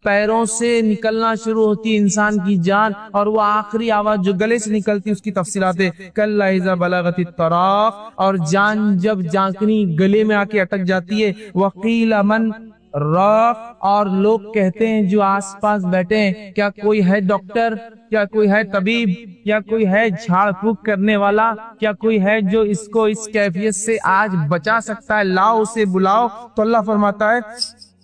پیروں سے نکلنا شروع ہوتی ہے انسان کی جان، اور وہ آخری آواز جو گلے سے نکلتی ہے اس کی تفصیلات ہے کلا اذا بلغت التراق، اور جان جب جانکنی گلے میں آ کے اٹک جاتی ہے، وقیل من راق، اور لوگ کہتے ہیں جو آس پاس بیٹھے ہیں کیا کوئی ہے ڈاکٹر، کیا کوئی ہے طبیب، کیا کوئی ہے جھاڑ پھونک کرنے والا، کیا کوئی ہے جو اس کو اس کیفیت سے آج بچا سکتا ہے، لاؤ اسے بلاؤ۔ تو اللہ فرماتا ہے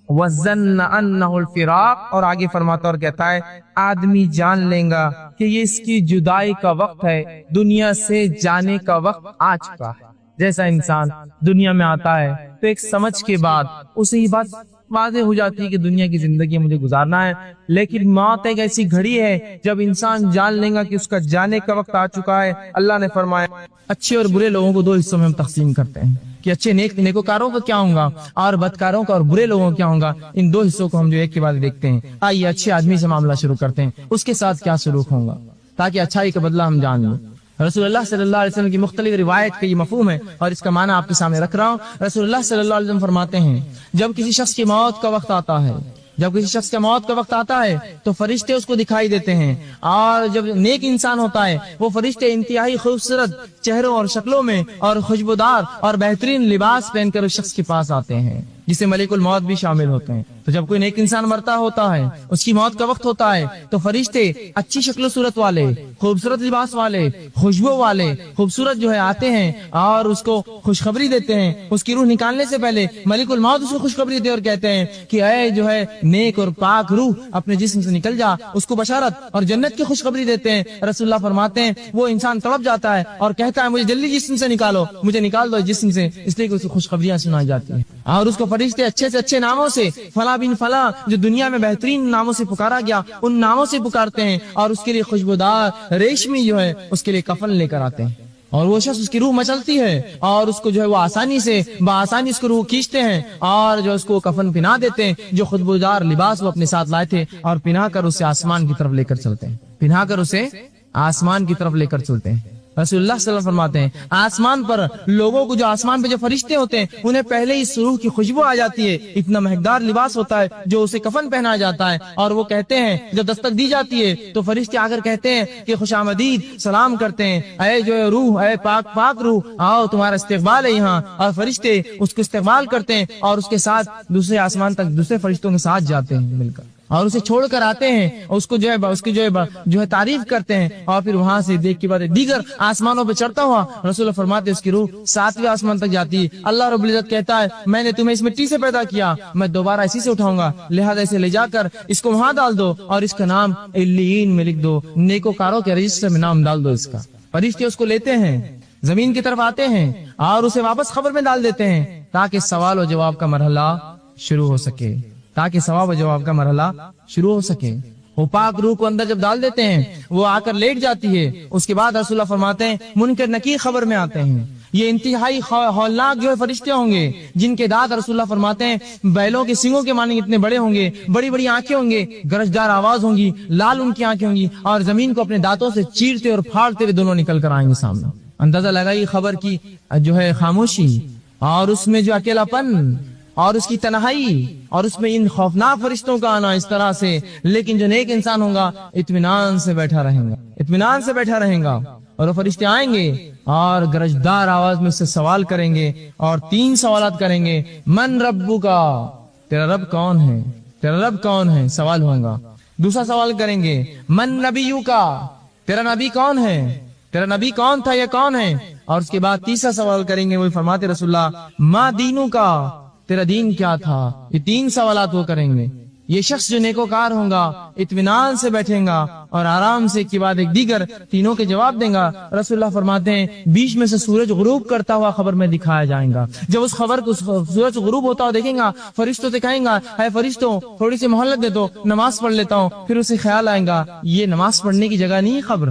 وَظَنَّ أَنَّهُ الْفِرَاقُ، اور آگے فرماتا اور کہتا ہے آدمی جان لیں گا کہ یہ اس کی جدائی کا وقت ہے، دنیا سے جانے کا وقت آ چکا ہے۔ جیسا انسان دنیا میں آتا ہے تو ایک سمجھ کے بعد اسے یہ بات واضح ہو جاتی ہے کہ دنیا کی زندگی مجھے گزارنا ہے، لیکن موت ایک ایسی گھڑی ہے جب انسان جان لے گا کہ اس کا جانے کا وقت آ چکا ہے۔ اللہ نے فرمایا اچھے اور برے لوگوں کو دو حصوں میں ہم تقسیم کرتے ہیں کہ اچھے نیکوکاروں کا کیا ہوگا اور بدکاروں کا اور برے لوگوں کا کیا ہوگا۔ ان دو حصوں کو ہم جو ایک کے بعد دیکھتے ہیں۔ آئیے اچھے آدمی سے معاملہ شروع کرتے ہیں، اس کے ساتھ کیا سلوک ہوگا تاکہ اچھائی کا بدلہ ہم جان لیں۔ رسول اللہ صلی اللہ علیہ وسلم کی مختلف روایت کا یہ مفہوم ہے اور اس کا معنی آپ کے سامنے رکھ رہا ہوں۔ رسول اللہ صلی اللہ علیہ وسلم فرماتے ہیں جب کسی شخص کی موت کا وقت آتا ہے، جب کسی شخص کا موت کا وقت آتا ہے تو فرشتے اس کو دکھائی دیتے ہیں، اور جب نیک انسان ہوتا ہے وہ فرشتے انتہائی خوبصورت چہروں اور شکلوں میں اور خوشبودار اور بہترین لباس پہن کر اس شخص کے پاس آتے ہیں، جسے ملک الموت بھی شامل ہوتے ہیں۔ تو جب کوئی نیک انسان مرتا ہوتا ہے، اس کی موت کا وقت ہوتا ہے، تو فرشتے اچھی شکل و صورت والے، خوبصورت لباس والے، خوشبو والے، خوبصورت جو ہے آتے ہیں اور اس کو خوشخبری دیتے ہیں۔ اس کی روح نکالنے سے پہلے ملک الموت اس کو خوشخبری دیتے اور کہتے ہیں کہ اے جو ہے نیک اور پاک روح اپنے جسم سے نکل جا، اس کو بشارت اور جنت کی خوشخبری دیتے ہیں۔ رسول اللہ فرماتے ہیں وہ انسان تڑپ جاتا ہے اور کہتا ہے مجھے جلدی جسم سے نکالو، مجھے نکال دو جسم سے، اس لیے کہ اس کو خوشخبریاں سنائی جاتی ہیں، اور اس کو فرشتے اچھے سے اچھے ناموں سے فلاں بن فلاں جو دنیا میں بہترین ناموں سے پکارا گیا ان ناموں سے پکارتے ہیں، اور اس کے لیے خوشبودار ریشمی جو ہے اس کے لیے کفن لے کر آتے ہیں، اور وہ شخص اس کی روح مچلتی ہے اور اس کو جو ہے وہ آسانی سے بآسانی اس کو روح کھینچتے ہیں اور جو اس کو کفن پہنا دیتے ہیں، جو خوشبودار لباس وہ اپنے ساتھ لائے تھے، اور پہنا کر اسے آسمان کی طرف لے کر چلتے ہیں، پہنا کر اسے آسمان کی طرف لے کر چلتے ہیں۔ رسول اللہ صلی اللہ علیہ وسلم فرماتے ہیں آسمان پر لوگوں کو جو آسمان پہ جو فرشتے ہوتے ہیں انہیں پہلے ہی روح کی خوشبو آ جاتی ہے، اتنا مہکدار لباس ہوتا ہے جو اسے کفن پہنایا جاتا ہے، اور وہ کہتے ہیں جب دستک دی جاتی ہے تو فرشتے آ کر کہتے ہیں کہ خوش آمدید، سلام کرتے ہیں، اے جو ہے روح، اے پاک پاک روح، آؤ تمہارا استقبال ہے یہاں، اور فرشتے اس کو استقبال کرتے ہیں اور اس کے ساتھ دوسرے آسمان تک دوسرے فرشتوں کے ساتھ جاتے ہیں مل کر، اور اسے چھوڑ کر آتے ہیں، اس کو جو ہے اس کی جو ہے تعریف کرتے ہیں، اور پھر وہاں سے دیکھ کے بعد دیگر آسمانوں پہ چڑھتا ہوا رسول اللہ فرماتے ہیں اس کی روح 7ویں آسمان تک جاتی ہے۔ اللہ رب العزت کہتا ہے میں نے تمہیں اس مٹی سے پیدا کیا، میں دوبارہ اسی سے اٹھاؤں گا، لہذا اسے لے جا کر اس کو وہاں ڈال دو اور اس کا نام علیین میں لکھ دو، نیکوکاروں کے رجسٹر میں نام ڈال دو اس کا۔ فرشتے اس کو لیتے ہیں، زمین کی طرف آتے ہیں اور اسے واپس قبر میں ڈال دیتے ہیں تاکہ سوال و جواب کا مرحلہ شروع ہو سکے، تاکہ سوال و جواب کا مرحلہ شروع ہو سکے۔ وہ پاک روح کو اندر جب ڈال دیتے ہیں وہ آ کر لیٹ جاتی ہے، اس کے بعد رسول اللہ فرماتے ہیں منکر نکیر خبر میں آتے ہیں، یہ انتہائی ہولناک جو ہے فرشتے ہوں گے جن کے دانت رسول اللہ فرماتے ہیں بیلوں کے سنگوں کے مانند اتنے بڑے ہوں گے، بڑی بڑی آنکھیں ہوں گے، گرجدار آواز ہوں گی، لال ان کی آنکھیں ہوں گی، اور زمین کو اپنے دانتوں سے چیرتے اور پھاڑتے ہوئے دونوں نکل کر آئیں گے سامنے۔ اندازہ لگائی خبر کی جو ہے خاموشی اور اس میں جو اکیلا پن اور اس کی تنہائی اور اس میں ان خوفناک فرشتوں کا آنا اس طرح سے، لیکن جو نیک انسان ہوگا اطمینان سے بیٹھا رہے گا، اطمینان سے بیٹھا رہے گا، اور وہ فرشتے آئیں گے اور گرجدار آواز میں اس سے سوال کریں گے اور 3 سوالات کریں گے، من ربک، تیرا رب کون ہے، تیرا رب کون ہے، سوال ہوگا۔ دوسرا سوال کریں گے من نبیک، تیرا نبی کون ہے، تیرا نبی کون تھا یا کون ہے، اور اس کے بعد تیسرا سوال کریں گے، وہی فرماتے رسول اللہ ما دینک، تیرا دین کیا تھا۔ یہ 3 سوالات وہ کریں گے۔ یہ شخص جو نیکوکار ہوگا اطمینان سے بیٹھیں گا اور آرام سے ایک کے بعد ایک دیگر تینوں کے جواب دیں گا۔ رسول اللہ فرماتے ہیں بیچ میں سے سورج غروب کرتا ہوا خبر میں دکھایا جائے گا۔ جب اس خبر کو سورج غروب ہوتا ہوا دیکھیں گا فرشتوں سے کہیں گا اے فرشتوں تھوڑی سی مہلت دے دو، نماز پڑھ لیتا ہوں۔ پھر اسے خیال آئے گا یہ نماز پڑھنے کی جگہ نہیں خبر،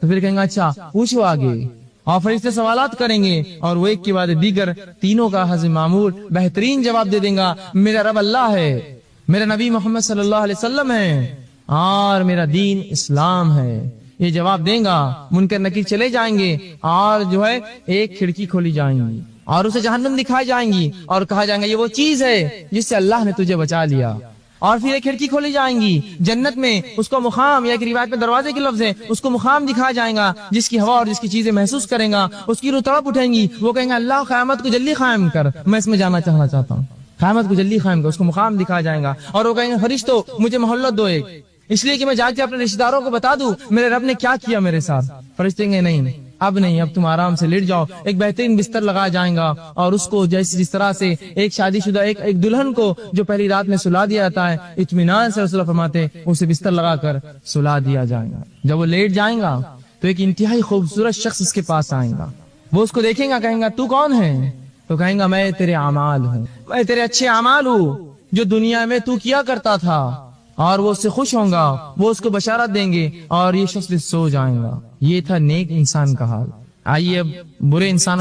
تو پھر کہیں گا اچھا پوچھو آگے، اور فرشتے سوالات کریں گے اور وہ ایک کے بعد دیگر تینوں کا حسب معمول بہترین جواب دے دیں گا، میرا رب اللہ ہے، میرا نبی محمد صلی اللہ علیہ وسلم ہے، اور میرا دین اسلام ہے۔ یہ جواب دیں گا، منکر نکیر چلے جائیں گے اور جو ہے ایک کھڑکی کھولی جائیں گی اور اسے جہنم دکھائی جائیں گی اور کہا جائے گا یہ وہ چیز ہے جس سے اللہ نے تجھے بچا لیا، اور پھر ایک کھڑکی کھولی جائیں گی جنت میں، اس کو مقام، یا ایک روایت میں دروازے کے لفظ ہے، اس کو مقام دکھایا جائے گا جس کی ہوا اور جس کی چیزیں محسوس کریں گا، اس کی روح تڑپ اٹھیں گی، وہ کہیں گا اللہ قیامت کو جلدی قائم کر، میں اس میں جانا چاہتا ہوں، قیامت کو جلدی قائم کر، اس کو مقام دکھایا جائے گا، اور وہ کہیں گے فرشتوں مجھے مہلت دو ایک، اس لیے کہ میں جا کے اپنے رشتہ داروں کو بتا دوں میرے رب نے کیا کیا میرے ساتھ۔ فرشتے کہیں گے نہیں اب نہیں، اب تم آرام سے لیٹ جاؤ، ایک بہترین بستر لگایا جائے گا، اور اس کو جس طرح سے ایک شادی شدہ ایک دلہن کو جو پہلی رات میں سلا دیا جاتا ہے، اطمینان سے رسول اللہ فرماتے اسے بستر لگا کر سلا دیا جائے گا۔ جب وہ لیٹ جائیں گا تو ایک انتہائی خوبصورت شخص اس کے پاس آئے گا، وہ اس کو دیکھیں گا، کہیں گا تو کون ہے؟ تو کہیں گا میں تیرے اعمال ہوں، میں تیرے اچھے اعمال ہوں جو دنیا میں تو کیا کرتا تھا، اور وہ اس سے خوش ہوں گا، وہ اس کو بشارت دیں گے، اور یہ شخص سو جائیں گا۔ یہ تھا نیک انسان کا حال۔ آئیے اب برے انسان،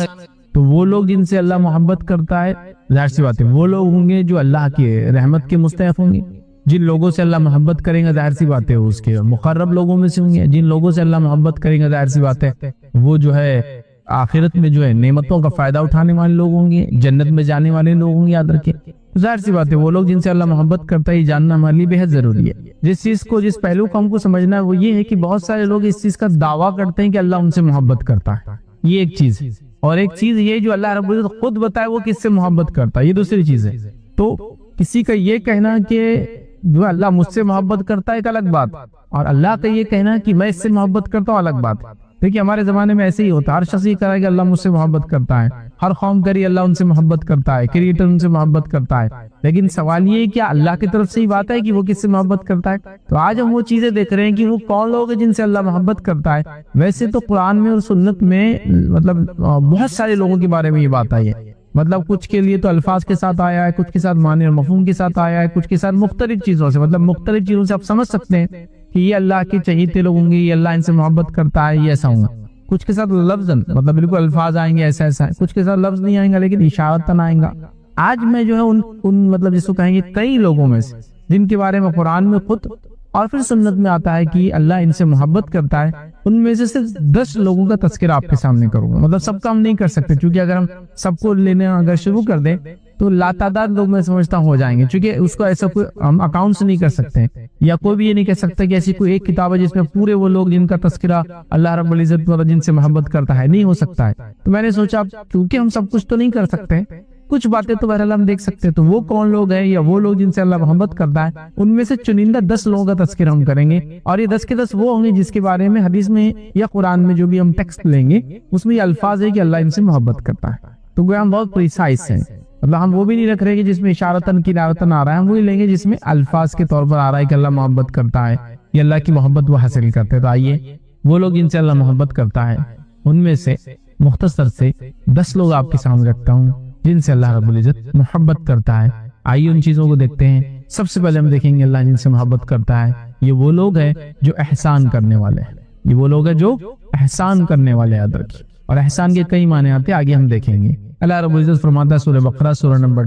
تو وہ لوگ جن سے اللہ محبت کرتا ہے، ظاہر سی بات ہے وہ لوگ ہوں گے جو اللہ کے رحمت کے مستحق ہوں گے۔ جن لوگوں سے اللہ محبت کریں گا ظاہر سی بات ہے اس کے مقرب لوگوں میں سے ہوں گے۔ جن لوگوں سے اللہ محبت کریں گا ظاہر سی بات ہے وہ جو ہے آخرت میں جو ہے نعمتوں کا فائدہ اٹھانے والے لوگ ہوں گے، جنت میں جانے والے لوگ ہوں گے۔ یاد رکھیں ظاہر سی بات ہے وہ لوگ جن سے اللہ محبت کرتا ہے، یہ جاننا ہمارے لیے بہت ضروری ہے۔ جس پہلو کو ہم کو سمجھنا ہے وہ یہ ہے کہ بہت سارے لوگ اس چیز کا دعویٰ کرتے ہیں کہ اللہ ان سے محبت کرتا ہے، یہ ایک چیز ہے، اور ایک چیز یہ جو اللہ رب العزت خود بتائے وہ کس سے محبت کرتا ہے، یہ دوسری چیز ہے۔ تو کسی کا یہ کہنا کہ جو اللہ مجھ سے محبت کرتا ہے ایک الگ بات، اور اللہ کا یہ کہنا کہ میں اس سے محبت کرتا ہوں الگ بات۔ دیکھیے ہمارے زمانے میں ایسے ہی ہوتا ہے، ہر شخص یہ کہہ رہا ہے کہ اللہ مجھ سے محبت کرتا ہے، ہر قوم کری اللہ ان سے محبت کرتا ہے، کریٹر ان سے محبت کرتا ہے، لیکن سوال یہ ہے کیا اللہ کی طرف سے ہی بات ہے کہ وہ کس سے محبت کرتا ہے؟ تو آج ہم وہ چیزیں دیکھ رہے ہیں کہ وہ کون لوگ ہیں جن سے اللہ محبت کرتا ہے۔ ویسے تو قرآن میں اور سنت میں مطلب بہت سارے لوگوں کے بارے میں یہ بات آئی ہے، مطلب کچھ کے لیے تو الفاظ کے ساتھ آیا ہے، کچھ کے ساتھ معنی اور مفہوم کے ساتھ آیا ہے، کچھ کے ساتھ مختلف چیزوں سے، مطلب مختلف چیزوں سے آپ سمجھ سکتے ہیں کہ یہ اللہ کے چہیتے لوگ ہوں گے، یہ اللہ ان سے محبت کرتا ہے، یہ ایسا ہوں گا۔ کچھ کے ساتھ لفظ مطلب بالکل الفاظ آئیں گے ایسا ایسا ہے، کچھ کے ساتھ لفظ نہیں آئیں گا لیکن اشارتاً آئیں گا۔ آج میں جو ہے ان مطلب جس کو کہیں گے کئی لوگوں میں سے جن کے بارے میں قرآن میں خود اور پھر سنت میں آتا ہے کہ اللہ ان سے محبت کرتا ہے، ان میں سے صرف 10 لوگوں کا تذکرہ آپ کے سامنے کروں گا۔ مطلب سب کا ہم نہیں کر سکتے، چونکہ اگر ہم سب کو لینے اگر شروع کر دیں تو لاتعداد لوگ میں سمجھتا ہو جائیں گے، چونکہ اس کو ایسا کوئی ہم اکاؤنٹس نہیں کر سکتے، یا کوئی بھی یہ نہیں کہہ سکتا کہ ایسی کوئی ایک کتاب ہے جس میں پورے وہ لوگ جن کا تذکرہ اللہ رب العزت جن سے محبت کرتا ہے، نہیں ہو سکتا ہے۔ تو میں نے سوچا چونکہ ہم سب کچھ تو نہیں کر سکتے، کچھ باتیں تو بہرحال ہم دیکھ سکتے، تو وہ کون لوگ ہیں یا وہ لوگ جن سے اللہ محبت کرتا ہے، ان میں سے چنندہ 10 لوگوں کا تذکرہ ہم کریں گے، اور یہ 10 کے 10 وہ ہوں گے جس کے بارے میں حدیث میں یا قرآن میں جو بھی ہم ٹیکسٹ لیں گے اس میں یہ الفاظ ہے کہ اللہ ان سے محبت کرتا ہے۔ تو گویا ہم بہت پریسائز ہیں، مطلب ہم وہ بھی نہیں رکھ رہے کہ جس میں اشارتاً کنایتاً آ رہا ہے، ہم وہی لیں گے جس میں الفاظ کے طور پر آ رہا ہے کہ اللہ محبت کرتا ہے، یہ اللہ کی محبت وہ حاصل کرتے ہیں۔ تو آئیے وہ لوگ جن سے اللہ محبت کرتا ہے ان میں سے مختصر سے 10 لوگ آپ کے سامنے رکھتا ہوں جن سے اللہ رب العزت محبت کرتا ہے۔ آئیے ان چیزوں کو دیکھتے ہیں۔ سب سے پہلے ہم دیکھیں گے اللہ جن سے محبت کرتا ہے، یہ وہ لوگ ہیں جو احسان کرنے والے ہیں، یہ وہ لوگ ہیں جو احسان کرنے والے ہیں۔ اور احسان کے کئی معنی آتے ہیں، آگے ہم دیکھیں گے۔ اللہ رب العزت فرماتا ہے سورہ بقرہ سورہ نمبر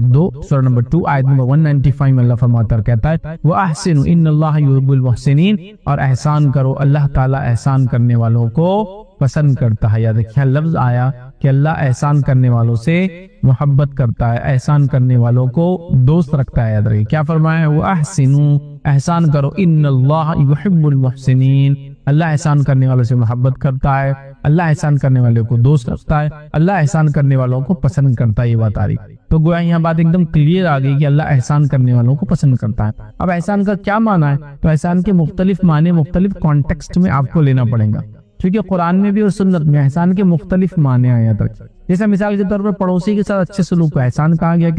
2 آیت نمبر 195 میں اللہ فرماتا ہے کہتا ہے وَأَحْسِنُوا إِنَّ اللَّهَ يُحِبُّ الْمُحْسِنِينَ، اور احسان کرو، اللہ تعالیٰ احسان کرنے والوں کو پسند کرتا ہے۔ یاد رکھیں لفظ آیا کہ اللہ احسان کرنے والوں سے محبت کرتا ہے، احسان کرنے والوں کو دوست رکھتا ہے۔ یاد رکھیں کیا فرمایا وَأَحْسِنُوا، احسان کرو، إِنَّ اللَّهَ يُحِبُّ الْمُحْسِنِينَ، اللہ احسان کرنے والوں سے محبت کرتا ہے، اللہ احسان کرنے والوں کو دوست رکھتا ہے، اللہ احسان کرنے والوں کو پسند کرتا ہے۔ یہ بات آ رہی، تو گویا یہاں بات ایک دم کلیئر آ گئی کہ اللہ احسان کرنے والوں کو پسند کرتا ہے۔ اب احسان کا کیا معنی ہے؟ تو احسان کے مختلف معنی مختلف کانٹیکسٹ میں آپ کو لینا پڑے گا، کیونکہ قرآن میں بھی اور سنت میں احسان کے مختلف معنی آیا تھا۔ جیسے مثال کے طور پر پڑوسی کے ساتھ اچھے سلوک کو احسان کہا گیا،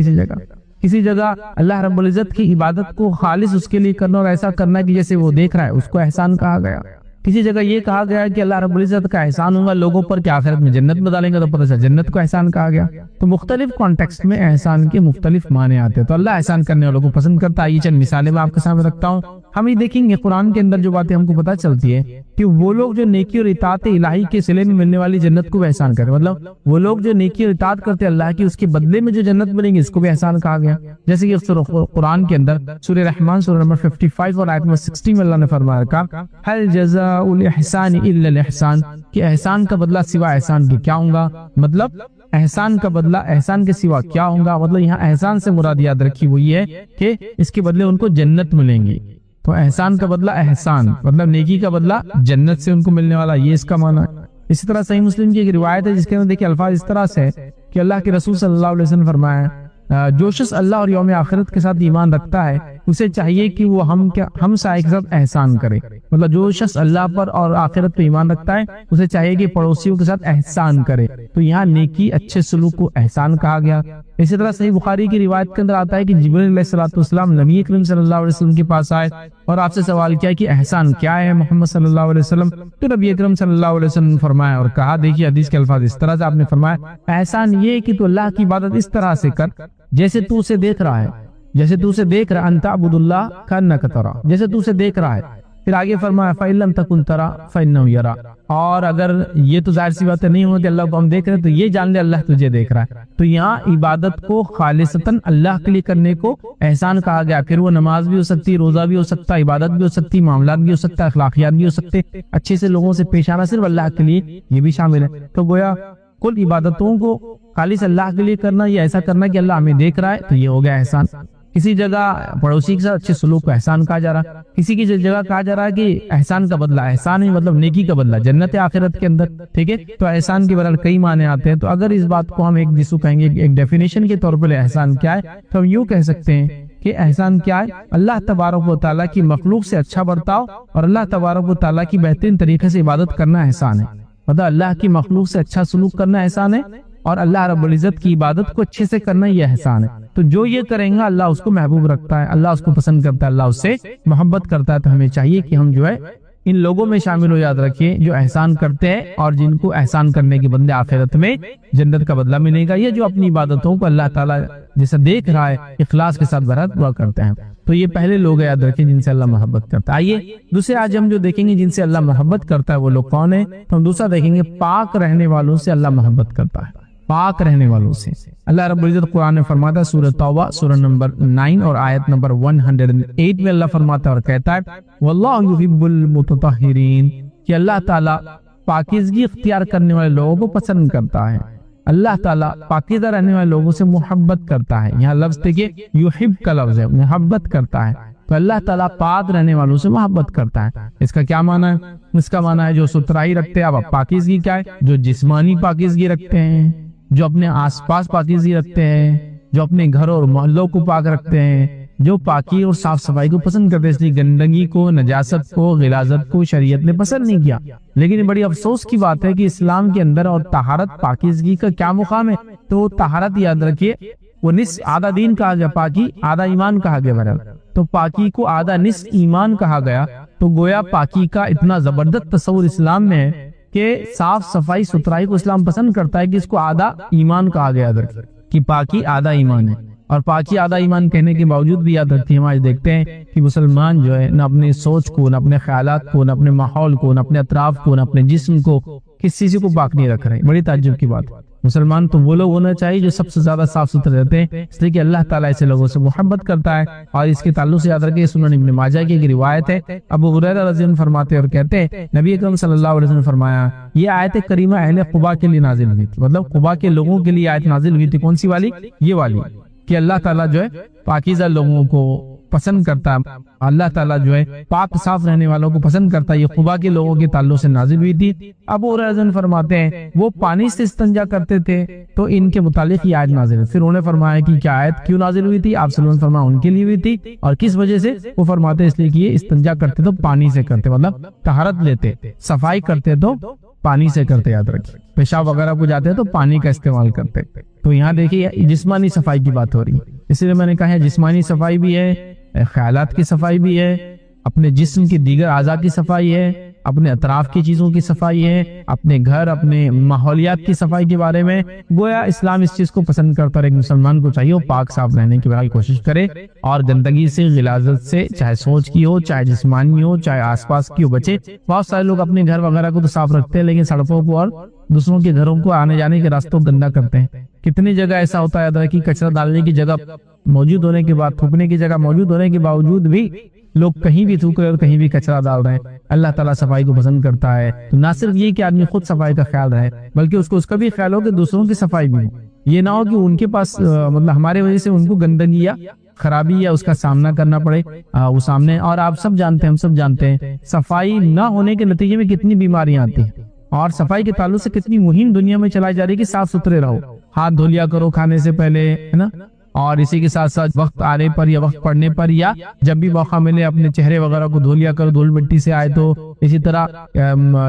کسی جگہ اللہ رب العزت کی عبادت کو خالص اس کے لیے کرنا اور ایسا کرنا کہ جیسے وہ دیکھ رہا ہے، اس کو احسان کہا گیا۔ کسی جگہ یہ کہا گیا کہ اللہ رب العزت کا احسان ہوگا لوگوں پر کہ آخرت میں جنت میں ڈالیں گے، تو پتہ چلا جنت کو احسان کہا گیا۔ تو مختلف کانٹیکسٹ میں احسان کے مختلف معنی آتے ہیں، تو اللہ احسان کرنے والوں کو پسند کرتا ہے۔ یہ چند مثالیں میں آپ کے سامنے رکھتا ہوں، ہم یہ دیکھیں گے قرآن کے اندر جو باتیں ہم کو پتہ چلتی ہے کہ وہ لوگ جو نیکی اور اطاعت الہی کے صلے میں ملنے والی جنت کو بھی احسان کریں، مطلب وہ لوگ جو نیکی اور اطاعت کرتے اللہ کی، اس کے بدلے میں جو جنت ملیں گے اس کو بھی احسان کہا گیا۔ جیسے کہ قرآن کے اندر سورہ رحمان سورہ نمبر 55 اور آیت نمبر 60 میں اللہ نے فرمایا کہ هل جزاء الاحسان الا الاحسان، کہ احسان کا بدلہ سوا احسان کے کیا ہوگا؟ مطلب احسان کا بدلہ احسان کے سوا کیا ہوگا، مطلب یہاں احسان سے مراد یاد رکھی وہ یہ ہے کہ اس کے بدلے ان کو جنت ملیں گی. تو احسان کا بدلہ احسان مطلب نیکی کا بدلہ جنت سے ان کو ملنے والا، یہ اس کا معنی ہے. اسی طرح صحیح مسلم کی ایک روایت ہے جس کے اندر دیکھیں الفاظ اس طرح سے ہے کہ اللہ کے رسول صلی اللہ علیہ وسلم فرمایا جو شخص اللہ اور یوم آخرت کے ساتھ ایمان رکھتا ہے اسے چاہیے کہ وہ ہم سائے کے ساتھ احسان کرے. مطلب جو شخص اللہ پر اور آخرت پہ ایمان رکھتا ہے اسے چاہیے کہ پڑوسیوں کے ساتھ احسان کرے. تو یہاں نیکی اچھے سلوک کو احسان کہا گیا. اسی طرح صحیح بخاری کی روایت کے اندر آتا ہے کہ جبرائیل علیہ الصلوۃ والسلام نبی کریم صلی اللہ علیہ وسلم کے پاس آئے اور آپ سے سوال کیا کہ احسان کیا ہے محمد صلی اللہ علیہ وسلم. تو نبی اکرم صلی اللہ علیہ وسلم نے فرمایا اور کہا، دیکھیے حدیث کے الفاظ اس طرح سے آپ نے فرمایا احسان یہ ہے کہ تو اللہ کی عبادت اس طرح سے کر جیسے تو اسے دیکھ رہا ہے، جیسے تو اسے دیکھ رہا ہے، انت عبد اللہ کانک ترا، جیسے تو اسے دیکھ رہا ہے. پھر آگے فرمایا فَإِن لَمْ تَكُنْ تَرَى فَإِنَّهُ يَرَى، اور اگر یہ تو ظاہر سی بات نہیں ہو کہ اللہ کو ہم دیکھ رہے ہیں تو یہ جان لے اللہ تجھے دیکھ رہا ہے. تو یہاں عبادت کو خالصتاً اللہ کے لیے کرنے کو احسان کہا گیا. پھر وہ نماز بھی ہو سکتی، روزہ بھی ہو سکتا، عبادت بھی ہو سکتی، معاملات بھی ہو سکتا، اخلاقیات بھی ہو سکتے، اچھے سے لوگوں سے پیش آنا صرف اللہ کے لیے، یہ بھی شامل ہے. تو گویا کل عبادتوں کو خالص اللہ کے لیے کرنا، یہ ایسا کرنا کہ اللہ ہمیں دیکھ رہا ہے، تو یہ ہو گیا احسان. کسی جگہ پڑوسی کے ساتھ اچھے سلوک کو احسان کہا جا رہا، کسی کی جگہ کہا جا رہا ہے کہ احسان کا بدلہ احسان ہے، مطلب نیکی کا بدلہ جنت آخرت کے اندر. ٹھیک ہے، تو احسان کے بدلے کئی معنی آتے ہیں. تو اگر اس بات کو ہم ایک جسو کہیں گے ایک ڈیفینیشن کے طور پر احسان کیا ہے، تو ہم یوں کہہ سکتے ہیں کہ احسان کیا ہے، اللہ تبارک و تعالیٰ کی مخلوق سے اچھا برتاؤ اور اللہ تبارک و تعالیٰ کی بہترین طریقے سے عبادت کرنا احسان ہے. مطلب اللہ کی مخلوق سے اچھا سلوک کرنا احسان ہے اور اللہ رب العزت کی عبادت کو اچھے سے کرنا یہ احسان ہے. تو جو یہ کریں گا اللہ اس کو محبوب رکھتا ہے، اللہ اس کو پسند کرتا ہے، اللہ اس سے محبت کرتا ہے. تو ہمیں چاہیے کہ ہم جو ہے ان لوگوں میں شامل ہو، یاد رکھیے جو احسان کرتے ہیں اور جن کو احسان کرنے کے بدلے آخرت میں جنت کا بدلہ ملے گا، یہ جو اپنی عبادتوں کو اللہ تعالیٰ جیسا دیکھ رہا ہے اخلاص کے ساتھ برات دعا کرتے ہیں. تو یہ پہلے لوگ یاد رکھیں جن سے اللہ محبت کرتا ہے. آئیے دوسرے آج ہم جو دیکھیں گے جن سے اللہ محبت کرتا ہے وہ لوگ کون ہیں. تو ہم دوسرا دیکھیں گے پاک رہنے والوں سے اللہ محبت کرتا ہے. پاک رہنے والوں سے اللہ رب العزت قرآن میں فرماتا ہے سورہ توبہ سورہ نمبر 9 اور آیت نمبر 108 میں اللہ فرماتا ہے اور کہتا ہے واللہ یحب المتطہرین، کہ اللہ تعالیٰ پاکیزگی اختیار کرنے والے لوگوں کو پسند کرتا ہے. اللہ تعالیٰ پاکیزہ رہنے والے لوگوں سے محبت کرتا ہے. یہاں لفظ دیکھیے یحب کا لفظ ہے، محبت کرتا ہے. تو اللہ تعالیٰ پاک رہنے والوں سے محبت کرتا ہے. اس کا کیا معنی ہے؟ اس کا معنی ہے جو ستھرائی رکھتے ہیں. اب پاکیزگی کیا ہے؟ جو جسمانی پاکیزگی رکھتے ہیں، جو اپنے آس پاس پاکیزگی رکھتے ہیں، جو اپنے گھر اور محلوں کو پاک رکھتے ہیں، جو پاکی اور صاف صفائی کو پسند کرتے ہیں. اس لیے گندگی کو، نجاست کو، غلاظت کو شریعت نے پسند نہیں کیا. لیکن بڑی افسوس کی بات ہے کہ اسلام کے اندر اور طہارت پاکیزگی کا کیا مقام ہے. تو طہارت یاد رکھیے وہ نصف آدھا دین کہا گیا، پاکی آدھا ایمان کہا گیا. برابر تو پاکی کو آدھا نصف ایمان کہا گیا. تو گویا پاکی کا اتنا زبردست تصور اسلام میں ہے کہ صاف صفائی ستھرائی کو اسلام پسند کرتا ہے کہ اس کو آدھا ایمان کہا گیا کہ پاکی آدھا ایمان ہے. اور پاکی آدھا ایمان کہنے کے باوجود بھی یاد رکھتی ہے ہم آج دیکھتے ہیں کہ مسلمان جو ہے نہ اپنے سوچ کو، نہ اپنے خیالات کو، نہ اپنے ماحول کو، نہ اپنے اطراف کو، نہ اپنے جسم کو، کس چیز کو پاک نہیں رکھ رہے. بڑی تعجب کی بات. مسلمان تو وہ لوگ ہونا چاہیے جو سب سے زیادہ صاف ستھرے رہتے ہیں، اس لیے کہ اللہ تعالیٰ ایسے لوگوں سے محبت کرتا ہے. اور اس کے تعلق سے یاد رکھیں سنن ابن ماجہ کی ایک روایت ہے، ابو ہریرہ رضی اللہ عنہ فرماتے اور کہتے ہیں نبی اکرم صلی اللہ علیہ وسلم نے فرمایا یہ آیت کریمہ اہل قباء کے لیے نازل ہوئی تھی. مطلب قباء کے لوگوں کے لیے آیت نازل ہوئی تھی. کون سی والی؟ یہ والی کہ اللہ تعالیٰ جو ہے پاکیزہ لوگوں کو پسند کرتا ہے، اللہ تعالیٰ جو ہے پاک صاف رہنے والوں کو پسند کرتا ہے. یہ قباء کے لوگوں کے تعلق سے نازل ہوئی تھی. ابو ہریرہ فرماتے ہیں وہ پانی سے استنجا کرتے تھے تو ان کے متعلق یہ آیت نازل ہوئی. پھر انہوں نے فرمایا کہ کیا آیت کیوں نازل ہوئی تھی؟ آپ صلی اللہ علیہ وسلم فرمایا ان کے لیے ہوئی تھی اور کس وجہ سے؟ وہ فرماتے اس لیے کہ یہ استنجا کرتے تو پانی سے کرتے، مطلب طہارت لیتے، صفائی کرتے تو پانی سے کرتے. یاد رکھیں پیشاب وغیرہ کو جاتے ہیں تو پانی کا استعمال کرتے. تو یہاں دیکھیے جسمانی صفائی کی بات ہو رہی ہے، اس لیے میں نے کہا ہے جسمانی صفائی بھی ہے، خیالات کی صفائی بھی ہے، اپنے جسم کی دیگر اعضاء کی صفائی ہے، اپنے اطراف کی چیزوں کی صفائی ہے، اپنے گھر اپنے ماحولیات کی صفائی کے بارے میں. گویا اسلام اس چیز کو پسند کرتا ہے. ایک مسلمان کو چاہیے وہ پاک صاف رہنے کی بڑی کوشش کرے اور گندگی سے، غلاظت سے، چاہے سوچ کی ہو، چاہے جسمانی ہو، چاہے آس پاس کی ہو، بچے. بہت سارے لوگ اپنے گھر وغیرہ کو تو صاف رکھتے ہیں لیکن سڑکوں کو اور دوسروں کے گھروں کو آنے جانے کے راستوں گندا کرتے ہیں. کتنی جگہ ایسا ہوتا ہے کہ کچرا ڈالنے کی جگہ موجود ہونے کے بعد، تھوکنے کی جگہ موجود ہونے کے باوجود بھی لوگ کہیں بھی تھوک رہے اور کہیں بھی کچرا ڈال رہے ہیں. اللہ تعالیٰ صفائی کو پسند کرتا ہے. تو نہ صرف یہ کہ آدمی خود صفائی کا خیال رہے بلکہ اس کا بھی خیال ہو کہ دوسروں کی صفائی بھی ہو. یہ نہ ہو کہ ان کے پاس مطلب ہمارے وجہ سے ان کو گندگی یا خرابی یا اس کا سامنا کرنا پڑے وہ سامنے. اور آپ سب جانتے ہیں, ہم سب جانتے ہیں صفائی نہ ہونے کے نتیجے میں کتنی بیماریاں آتی ہیں, اور صفائی کے تعلق سے کتنی مہم دنیا میں چلائی جا رہی ہے کہ صاف ستھرے رہو, ہاتھ دھو لیا کرو کھانے سے پہلے, ہے نا. اور اسی کے ساتھ ساتھ وقت آنے پر یا وقت پڑنے پر یا جب بھی موقع ملے اپنے چہرے وغیرہ کو دھو لیا کرو, دھول مٹی سے آئے تو. اسی طرح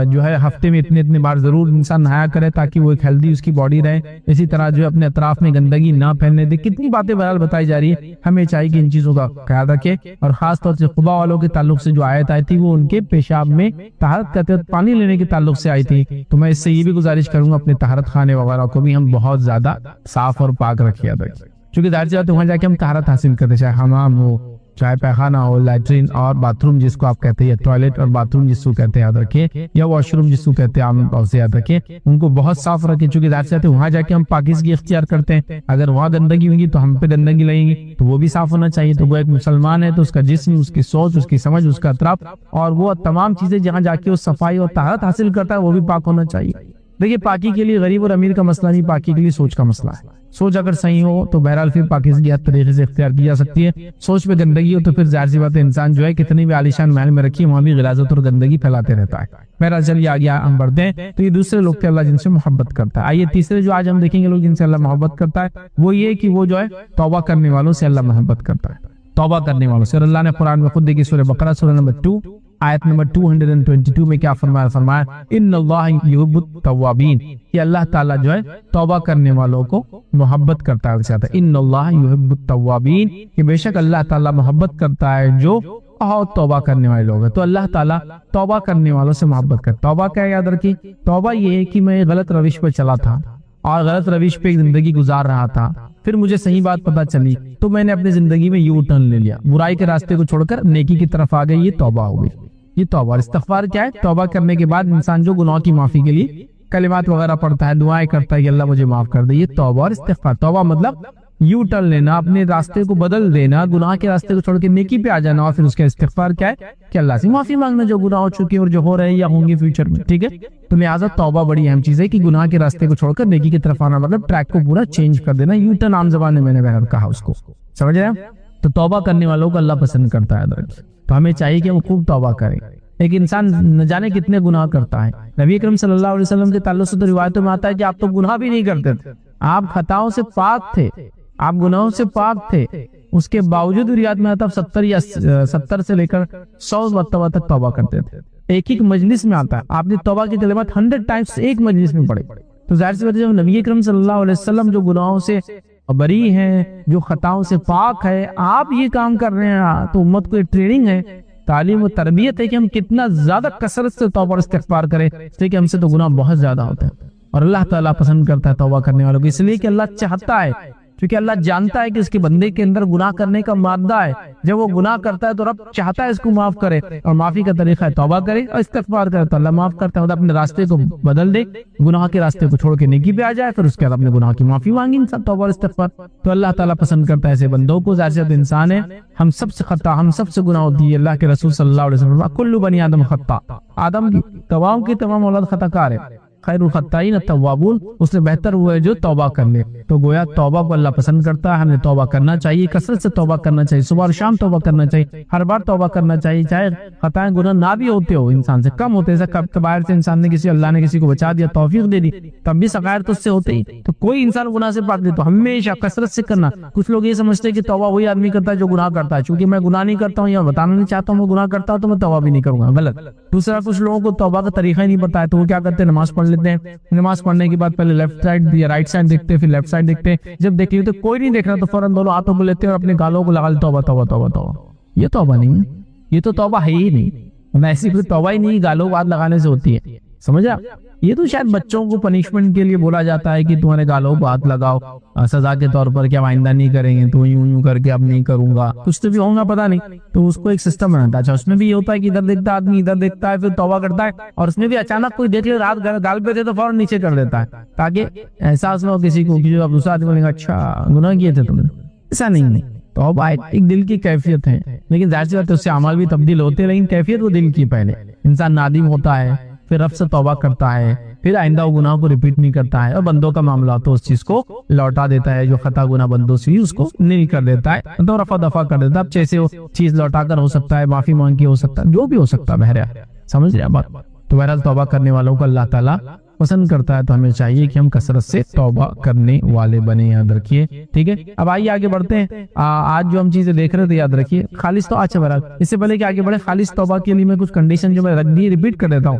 جو ہے ہفتے میں اتنے بار ضرور انسان نہایا کرے تاکہ وہ ایک ہیلدی اس کی باڈی رہے. اسی طرح جو اپنے اطراف میں گندگی نہ پھیلنے دے. کتنی باتیں بہرحال بتائی جا رہی ہے, ہمیں چاہیے کہ ان چیزوں کا خیال رکھے. اور خاص طور سے قبا والوں کے تعلق سے جو آیت آئی تھی وہ ان کے پیشاب میں طہارت کا پانی لینے کے تعلق سے آئی تھی. تو میں اس سے یہ بھی گزارش کروں گا اپنے طہارت خانے وغیرہ کو بھی ہم بہت زیادہ صاف اور پاک رکھیا کریں, چونکہ ظاہر سی بات ہے وہاں جا کے ہم طہارت حاصل کرتے, چاہے حمام ہو, چاہے پیخانہ ہو, لیٹرین اور باتھ روم جس کو آپ کہتے ہیں, یا ٹوائلٹ اور باتھ روم جس کو کہتے ہیں یاد رکھیں, یا واش روم جس کو کہتے ہیں عام طور سے یاد رکھیں, ان کو بہت صاف رکھیں. چونکہ ظاہر سی بات ہے وہاں جا کے ہم پاکیزگی اختیار کرتے ہیں, اگر وہاں گندگی ہوگی تو ہم پہ گندگی لگیں گی, تو وہ بھی صاف ہونا چاہیے. تو وہ ایک مسلمان ہے تو اس کا جسم, اس کی سوچ, اس کی سمجھ, اس کا اطراف اور وہ تمام چیزیں جہاں جا کے وہ صفائی اور طہارت حاصل کرتا ہے وہ بھی پاک ہونا چاہیے. دیکھیے پاکی کے لیے غریب اور امیر کا مسئلہ نہیں, پاکی کے لیے سوچ کا مسئلہ ہے. سوچ اگر صحیح ہو تو بہرحال پھر پاکیزگی ہر طریقے سے اختیار کی جا سکتی ہے. سوچ میں گندگی ہو تو پھر ظاہر سی بات ہے انسان جو ہے کتنی بھی عالیشان محل میں رکھی وہاں بھی غلاظت اور گندگی پھیلاتے رہتا ہے. بہرحال چلیے آگے ہم بڑھتے ہیں. تو یہ دوسرے لوگ تھے اللہ جن سے محبت کرتا ہے. آئیے تیسرے جو آج ہم دیکھیں گے لوگ جن سے اللہ محبت کرتا ہے وہ یہ کہ وہ جو ہے توبہ کرنے والوں سے اللہ محبت کرتا ہے. توبہ کرنے والوں سے. اور اللہ نے قرآن میں خود دیکھی سورہ بقرہ سورہ نمبر 2 آیت نمبر 222 میں کیا فرمایا ان اللہ یحب التوابین, کہ اللہ تعالیٰ جو ہے توبہ کرنے والوں کو محبت کرتا ہے. ان اللہ یحب التوابین, کہ بے شک اللہ تعالیٰ محبت کرتا ہے جو توبہ کرنے والے لوگ ہیں. تو اللہ تعالیٰ توبہ کرنے والوں سے محبت کرتا ہے. توبہ کیا یاد رکھیں, توبہ یہ ہے کہ میں غلط روش پہ چلا تھا اور غلط روش پہ زندگی گزار رہا تھا, پھر مجھے صحیح بات پتہ چلی تو میں نے اپنی زندگی میں یو ٹرن لے لیا, برائی کے راستے کو چھوڑ کر نیکی کی طرف آ گئی. یہ توبہ ہو گئی. یہ توبہ. اور استغفار کیا ہے, توبہ کرنے کے بعد انسان جو گناہوں کی معافی کے لیے کلمات وغیرہ پڑھتا ہے, دعائیں کرتا ہے کہ اللہ مجھے معاف کر دے. یہ توبہ اور استغفار. توبہ مطلب یو ٹرن لینا, اپنے راستے کو بدل دینا, گناہ کے راستے کو چھوڑ کے نیکی پہ آ جانا. اور پھر اس کا استغفار کیا ہے کہ اللہ سے معافی مانگنا جو گناہ ہو چکے اور جو ہو رہے ہیں یا ہوں گے فیوچر میں. ٹھیک ہے, تو لہٰذا توبہ بڑی اہم چیز ہے کہ گناہ کے راستے کو چھوڑ کر نیکی کی طرف آنا, مطلب ٹریک کو پورا چینج کر دینا. یو ٹرن عام زبان میں نے بہرحال کہا اس کو, سمجھ رہے ہیں. تو توبہ کرنے والوں کو اللہ پسند کرتا ہے. تو ہمیں چاہیے کہ وہ خوب توبہ کریں. ایک انسان نہ جانے کتنے گناہ کرتا ہے. نبی اکرم صلی اللہ علیہ وسلم کے تعلق سے تو روایتوں میں آتا ہے کہ آپ تو گناہ بھی نہیں کرتے تھے, آپ خطاؤں سے پاک تھے, آپ گناہوں سے پاک تھے. اس کے باوجود روایت میں آتا ہے 70 سے لے کر 100 مرتبہ تک توبہ کرتے تھے. ایک مجلس میں آتا ہے آپ نے توبہ کی کلمات 100 ٹائمز ایک مجلس میں پڑھے. تو ظاہر سی بات ہے جب نبی اکرم صلی اللہ علیہ وسلم جو گناہوں سے بری ہیں, جو خطاؤں سے پاک ہے, آپ یہ کام کر رہے ہیں, تو امت کو یہ ٹریننگ ہے, تعلیم و تربیت ہے کہ ہم کتنا زیادہ کثرت سے توبہ اور استغفار کریں. اس لیے کہ ہم سے تو گناہ بہت زیادہ ہوتے ہیں اور اللہ تعالیٰ پسند کرتا ہے توبہ کرنے والوں کو. اس لیے کہ اللہ چاہتا ہے, کیونکہ اللہ جانتا ہے کہ اس کے بندے کے اندر گناہ کرنے کا مادہ ہے. جب وہ گناہ کرتا ہے تو رب چاہتا ہے اس کو معاف کرے, اور معافی کا طریقہ ہے توبہ کرے اور استغفار کرے. تو اللہ معاف کرتا ہے, مطلب اپنے راستے کو بدل دے, گناہ کے راستے کو چھوڑ کے نیکی پہ آ جائے, پھر اس کے بعد اپنے گناہ کی معافی مانگی انسان, توبہ اور استغفار. تو اللہ تعالیٰ پسند کرتا ہے ایسے بندوں کو. ظاہر سی انسان ہے, ہم سب سے خطا, ہم سب سے گناہ ہوتی ہے. اللہ کے رسول صلی اللہ علیہ وسلم کل بنی آدم خطا, آدم کی تمام اولاد خطا کار ہے. خیر الخطائین التوابون, اس سے بہتر وہ ہے جو توبہ کر لے. تو گویا توبہ کو اللہ پسند کرتا ہے, ہمیں توبہ کرنا چاہیے, کثرت سے توبہ کرنا چاہیے, صبح اور شام توبہ کرنا چاہیے, ہر بار توبہ کرنا چاہیے. چاہے خطائیں گناہ نہ بھی ہوتے ہو, انسان سے کم ہوتے, جیسے کبائر سے انسان نے اللہ نے کسی کو بچا دیا, توفیق دے دی, تب بھی صغائر تو اس سے ہوتے ہی. تو کوئی انسان گناہ سے پاک نہیں, تو ہمیشہ کثرت سے کرنا. کچھ لوگ یہ سمجھتے ہیں کہ توبہ وہی آدمی کرتا ہے جو گناہ کرتا ہے, چونکہ میں گناہ نہیں کرتا ہوں یا بتانا نہیں چاہتا ہوں میں گناہ کرتا ہوں تو میں توبہ بھی نہیں کروں گا. غلط. دوسرا, کچھ لوگوں کو توبہ کا طریقہ ہی نہیں پتا ہے, تو وہ کیا کرتے ہیں, نماز پڑھ لیتے ہیں, نماز پڑھنے کے بعد پہلے لیفٹ سائڈ یا رائٹ سائڈ دیکھتے, پھر لیفٹ سائڈ دیکھتے, جب دیکھ لیتے کوئی نہیں دیکھ رہا تو فوراً دونوں ہاتھوں کو لیتے اور اپنے گالوں کو لگا لیتے, توبہ توبہ توبہ توبہ. یہ توبہ نہیں ہے, یہ تو توبہ ہے ہی نہیں. ایسی کوئی توبہ ہی نہیں گالوں کو ہاتھ لگانے سے ہوتی ہے, سمجھا. یہ تو شاید بچوں کو پنشمنٹ کے لیے بولا جاتا ہے کہ تمہارے گالوں کو ہاتھ لگاؤ سزا کے طور پر, کیا آئندہ نہیں کریں گے تو یوں کر کے اب نہیں کروں گا, کچھ تو بھی ہوگا پتا نہیں. تو اس کو ایک سسٹم بناتا ہے. اچھا, اس میں بھی یہ ہوتا ہے کہ ادھر دیکھتا ہے آدمی, ادھر دیکھتا ہے, پھر توبہ کرتا ہے, اور اس میں بھی اچانک کوئی دیکھ لے رات گال پہ تھے تو فوراً نیچے کر دیتا ہے, تاکہ احساس نہ ہو کسی کو کہ جو اب دوسرا آدمی بولے گا اچھا گناہ کیے تھے تم نے. ایسا نہیں. توبہ ایک دل کی کیفیت ہے، لیکن ظاہر سی بات ہے اس سے اعمال بھی تبدیل ہوتے ہیں، لیکن کیفیت وہ دل کی پہلے انسان نادم ہوتا ہے، پھر رب سے توبہ کرتا ہے، پھر آئندہ وہ گناہ کو ریپیٹ نہیں کرتا ہے، اور بندوں کا معاملہ تو اس چیز کو لوٹا دیتا ہے، جو خطا گناہ بندوں سے اس کو نہیں کر دیتا ہے، تو رفع دفع کر دیتا ہے۔ اب جیسے وہ چیز لوٹا کر ہو سکتا ہے، معافی مانگ کے ہو سکتا ہے، جو بھی ہو سکتا ہے، بہرحال سمجھ رہے ہیں بات۔ تو بہرحال توبہ کرنے والوں کو اللہ تعالیٰ پسند کرتا ہے، تو ہمیں چاہیے کہ ہم کثرت سے توبہ کرنے والے بنے، یاد رکھیے، ٹھیک ہے۔ اب آئیے آگے بڑھتے ہیں۔ آج جو ہم چیزیں دیکھ رہے تھے، یاد رکھیے خالص تو اچھا برا، اس سے پہلے کہ آگے بڑھے، خالص توبہ کے لیے میں کچھ کنڈیشن جو میں رکھ دی ریپیٹ کر دیتا ہوں۔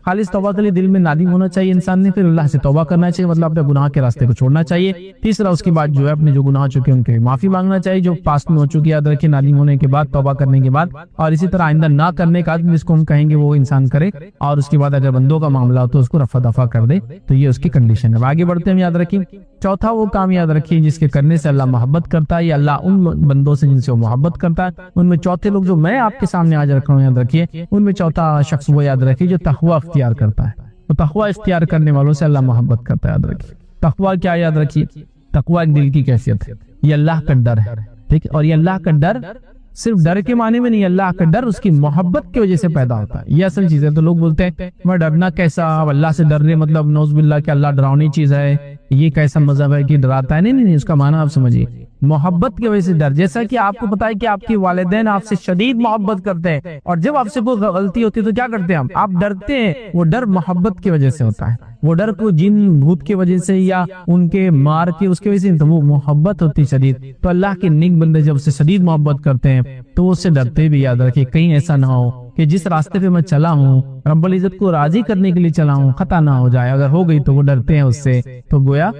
خالص توبہ کے لیے دل میں نادم ہونا چاہیے انسان نے، پھر اللہ سے توبہ کرنا چاہیے، مطلب اپنے گناہ کے راستے کو چھوڑنا چاہیے۔ تیسرا اس کے بعد جو ہے اپنے جو گناہ ہو چکے ان کے معافی مانگنا چاہیے، جو پاسٹ میں ہو چکی، یاد رکھیے، نادم ہونے کے بعد، توبہ کرنے کے بعد، اور اسی طرح آئندہ نہ کرنے کا عزم جس کو ہم کہیں گے وہ انسان کرے، اور اس کے بعد اگر بندوں کا معاملہ ہو تو اس کو رفع دفع کر دے، تو یہ اس کی کنڈیشن ہے۔ آگے بڑھتے ہیں، یاد رکھیں چوتھا وہ کام یاد رکھیے جس کے کرنے سے اللہ محبت کرتا ہے، یا اللہ ان بندوں سے جن سے وہ محبت کرتا ہے، ان میں چوتھے لوگ جو میں آپ کے سامنے آج رکھ رہا ہوں، یاد رکھیے ان میں چوتھا شخص وہ یاد رکھیے جو تقوی اختیار کرتا ہے۔ تو تقوی اختیار کرنے والوں سے اللہ محبت کرتا ہے، یاد رکھیے۔ تقوی کیا، یاد رکھیے تقوی ایک دل کی کیفیت ہے، یہ اللہ کا ڈر ہے، ٹھیک ہے، اور یہ اللہ کا ڈر صرف ڈر کے معنی میں نہیں، اللہ کا ڈر اس کی محبت کی وجہ سے پیدا ہوتا ہے، یہ اصل چیز ہے۔ تو لوگ بولتے ہیں میں ڈرنا کیسا، اب اللہ سے ڈر رہے مطلب نعوذ باللہ کہ اللہ ڈراؤنی چیز ہے، یہ کیسا مذہب ہے کہ ڈراتا ہے؟ نہیں، اس کا معنی آپ سمجھیے، محبت کی وجہ سے ڈر۔ جیسا کہ آپ کو پتا ہے کہ آپ کے والدین آپ سے شدید محبت کرتے ہیں، اور جب آپ سے کوئی غلطی ہوتی ہے تو کیا کرتے ہیں آپ ڈرتے ہیں، وہ ڈر محبت کی وجہ سے ہوتا ہے، وہ ڈر کو جن بھوت کی وجہ سے یا ان کے مار کے اس کی وجہ سے، تو وہ محبت ہوتی شدید۔ تو اللہ کے نیک بندے جب سے شدید محبت کرتے ہیں تو اس سے ڈرتے بھی، یاد رکھیں کہیں ایسا نہ ہو کہ جس راستے پہ میں چلا ہوں رب العزت کو راضی کرنے کے لیے چلا ہوں، خطا نہ ہو جائے، اگر ہو گئی تو وہ ڈرتے ہیں اس سے، تو گویا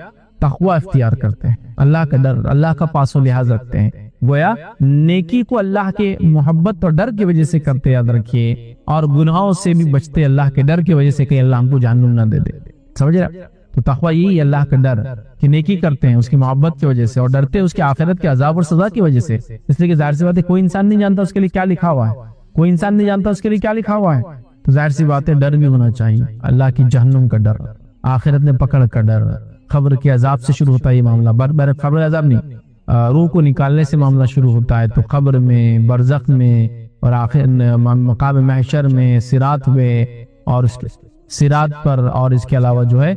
تقوی اختیار کرتے ہیں، اللہ کا ڈر، اللہ کا پاس و لحاظ رکھتے ہیں، گویا نیکی کو اللہ کے محبت اور ڈر کی وجہ سے کرتے، یاد رکھیے، اور گناہوں سے بھی بچتے اللہ کے ڈر کی وجہ سے کہ اللہ ہم کو جہنم نہ دے دے، سمجھ رہے؟ تو تقوی یہی ہے، اللہ کا ڈر، کہ نیکی کرتے ہیں اس کی محبت کی وجہ سے، اور ڈرتے ہیں اس کے آخرت کے عذاب اور سزا کی وجہ سے، اس لیے کہ ظاہر سی بات ہے کوئی انسان نہیں جانتا اس کے لیے کیا لکھا ہوا ہے، کوئی انسان نہیں جانتا اس کے لیے کیا لکھا ہوا ہے، تو ظاہر سی بات ہے ڈر بھی ہونا چاہیے، اللہ کی جہنم کا ڈر، آخرت میں پکڑ کا ڈر، قبر کے عذاب سے شروع ہوتا ہے یہ معاملہ، قبر عذاب نہیں، روح کو نکالنے سے معاملہ شروع ہوتا ہے، تو قبر میں، برزخ میں، اور آخر مقام محشر میں، صراط میں، اور اس کے صراط پر، اور اس کے علاوہ جو ہے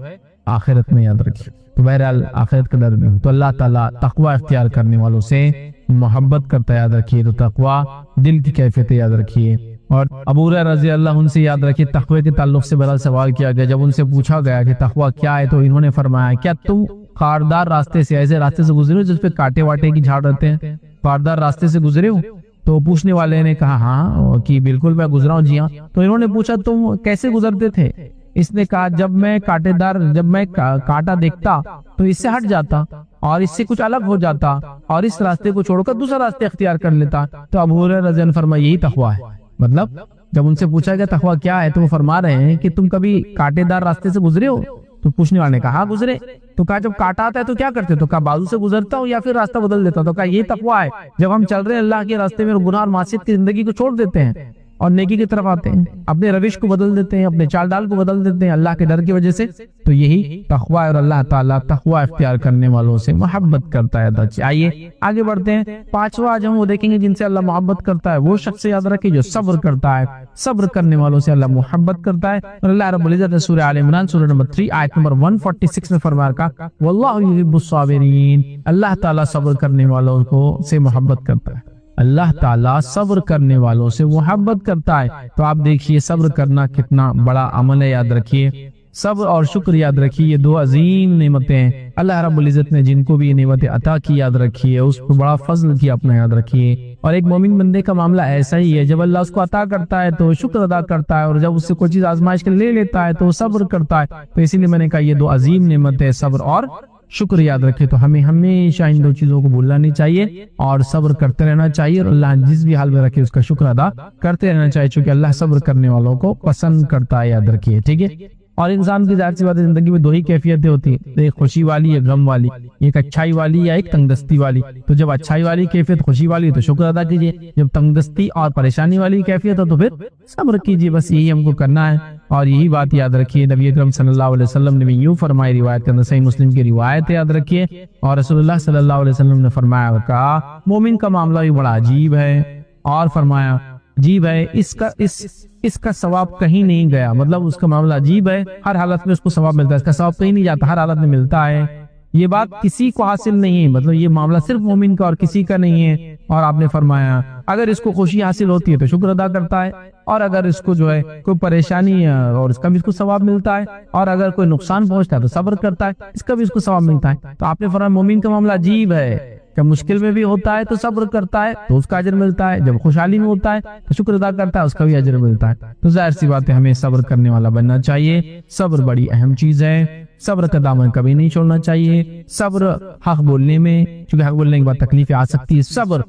آخرت میں، یاد رکھیے۔ تو بہرحال آخرت کا ڈر بھی ہو، تو اللہ تعالیٰ تقوی اختیار کرنے والوں سے محبت کرتا ہے، یاد رکھیے۔ تو تقوی دل کی کیفیت ہے، یاد رکھیے۔ اور ابو ہریرہ رضی اللہ عنہ سے یاد رکھیے تقوی کے تعلق سے بڑا سوال کیا گیا، جب ان سے پوچھا گیا کہ تقوی کیا ہے، تو انہوں نے فرمایا کیا تم خاردار راستے سے، ایسے راستے سے گزرے ہو جس پہ کانٹے واٹے کی جھاڑ رہتے ہیں، خاردار راستے سے گزرے ہو؟ تو پوچھنے والے نے کہا ہاں کہ بالکل میں گزرا ہوں، جی ہاں۔ تو انہوں نے پوچھا تم کیسے گزرتے تھے؟ اس نے کہا جب میں کانٹا دیکھتا تو اس سے ہٹ جاتا اور اس سے کچھ الگ ہو جاتا اور اس راستے کو چھوڑ کر دوسرا راستے اختیار کر لیتا۔ تو ابو ہریرہ رضی اللہ عنہ فرمایا یہی تقوی ہے، مطلب جب ان سے پوچھا گیا تقوی کیا ہے تو وہ فرما رہے ہیں کہ تم کبھی کانٹے دار راستے سے گزرے ہو؟ تو پوچھنے والے نے کہا ہاں گزرے۔ تو کہا جب کانٹا آتا ہے تو کیا کرتے؟ تو کہا بازو سے گزرتا ہوں یا پھر راستہ بدل دیتا ہوں۔ تو کہا یہ تقوی ہے، جب ہم چل رہے ہیں اللہ کے راستے میں گناہ اور معصیت کی زندگی کو چھوڑ دیتے ہیں اور نیکی کی طرف آتے ہیں، اپنے روش کو بدل دیتے ہیں، اپنے چال ڈال کو بدل دیتے ہیں اللہ کے ڈر کی وجہ سے، تو یہی تقوی ہے۔ اور اللہ تعالیٰ تقوی اختیار کرنے والوں سے محبت کرتا ہے۔ آئیے آگے بڑھتے ہیں۔ پانچواں آج ہم وہ دیکھیں گے جن سے اللہ محبت کرتا ہے، وہ شخص یاد رکھے جو صبر کرتا ہے، صبر کرنے والوں سے اللہ محبت کرتا ہے۔ اور اللہ رب العزت نے سورہ آل عمران سورہ نمبر 3 آیت نمبر 146 میں فرمایا کہ واللہ یحب الصابرین، اللہ تعالیٰ صبر کرنے والوں کو سے محبت کرتا ہے، اللہ تعالیٰ صبر کرنے والوں سے محبت کرتا ہے۔ تو آپ دیکھیے صبر کرنا کتنا بڑا عمل ہے، یاد رکھیے صبر اور شکر، یاد رکھیے یہ دو عظیم نعمتیں ہیں اللہ رب العزت نے جن کو بھی یہ نعمتیں عطا کی، یاد رکھیے اس پر بڑا فضل کیا اپنا، یاد رکھیے۔ اور ایک مومن بندے کا معاملہ ایسا ہی ہے، جب اللہ اس کو عطا کرتا ہے تو شکر ادا کرتا ہے، اور جب اس سے کوئی چیز آزمائش کے لے لیتا ہے تو صبر کرتا ہے۔ تو اسی لیے میں نے کہا یہ دو عظیم نعمتیں صبر اور شکر، یاد رکھے۔ تو ہمیں ہمیشہ ان دو چیزوں کو بھولنا نہیں چاہیے اور صبر کرتے رہنا چاہیے، اور اللہ جس بھی حال میں رکھے اس کا شکر ادا کرتے رہنا چاہیے، چونکہ اللہ صبر کرنے والوں کو پسند کرتا ہے، یاد رکھیے، ٹھیک ہے۔ اور انسان کی ظاہر سی بات ہے زندگی میں دو ہی کیفیتیں ہوتی ہیں، ایک خوشی والی، ایک غم والی، ایک اچھائی والی یا ایک تنگدستی والی۔ تو جب اچھائی والی کیفیت خوشی والی تو شکر ادا کیجیے، جب تنگدستی اور پریشانی والی کیفیت ہو تو پھر صبر کیجیے، بس یہی ہم کو کرنا ہے۔ اور یہی بات یاد رکھیے، نبی اکرم صلی اللہ علیہ وسلم نے بھی یوں فرمائی، روایت کے اندر صحیح مسلم کی روایت یاد رکھیے، اور رسول اللہ صلی اللہ علیہ وسلم نے فرمایا اور کہا مومن کا معاملہ بھی بڑا عجیب ہے، اور فرمایا عجیب ہے، اس کا ثواب کہیں نہیں گیا، مطلب اس کا معاملہ عجیب ہے، ہر حالت میں اس کو ثواب ملتا ہے، اس کا ثواب کہیں نہیں جاتا، ہر حالت میں ملتا ہے، یہ بات کسی کو حاصل نہیں ہے، مطلب یہ معاملہ صرف مومن کا اور کسی کا نہیں ہے۔ اور آپ نے فرمایا اگر اس کو خوشی حاصل ہوتی ہے تو شکر ادا کرتا ہے، اور اگر اس کو جو ہے کوئی پریشانی ہے اور اس کا بھی اس کو ثواب ملتا ہے، اور اگر کوئی نقصان پہنچتا ہے تو صبر کرتا ہے، اس کا بھی اس کو ثواب ملتا ہے۔ تو آپ نے فرمایا مومن کا معاملہ عجیب ہے کہ مشکل میں بھی ہوتا ہے تو صبر کرتا ہے تو اس کا اجر ملتا ہے، جب خوشحالی میں ہوتا ہے تو شکر ادا کرتا ہے، اس کا بھی اجر ملتا ہے۔ تو ظاہر سی بات ہے ہمیں صبر کرنے والا بننا چاہیے، صبر بڑی اہم چیز ہے، صبر کا دامن کبھی نہیں چھوڑنا چاہیے، صبر حق بولنے میں، چونکہ حق بولنے کے بعد تکلیفیں آ سکتی ہے، صبر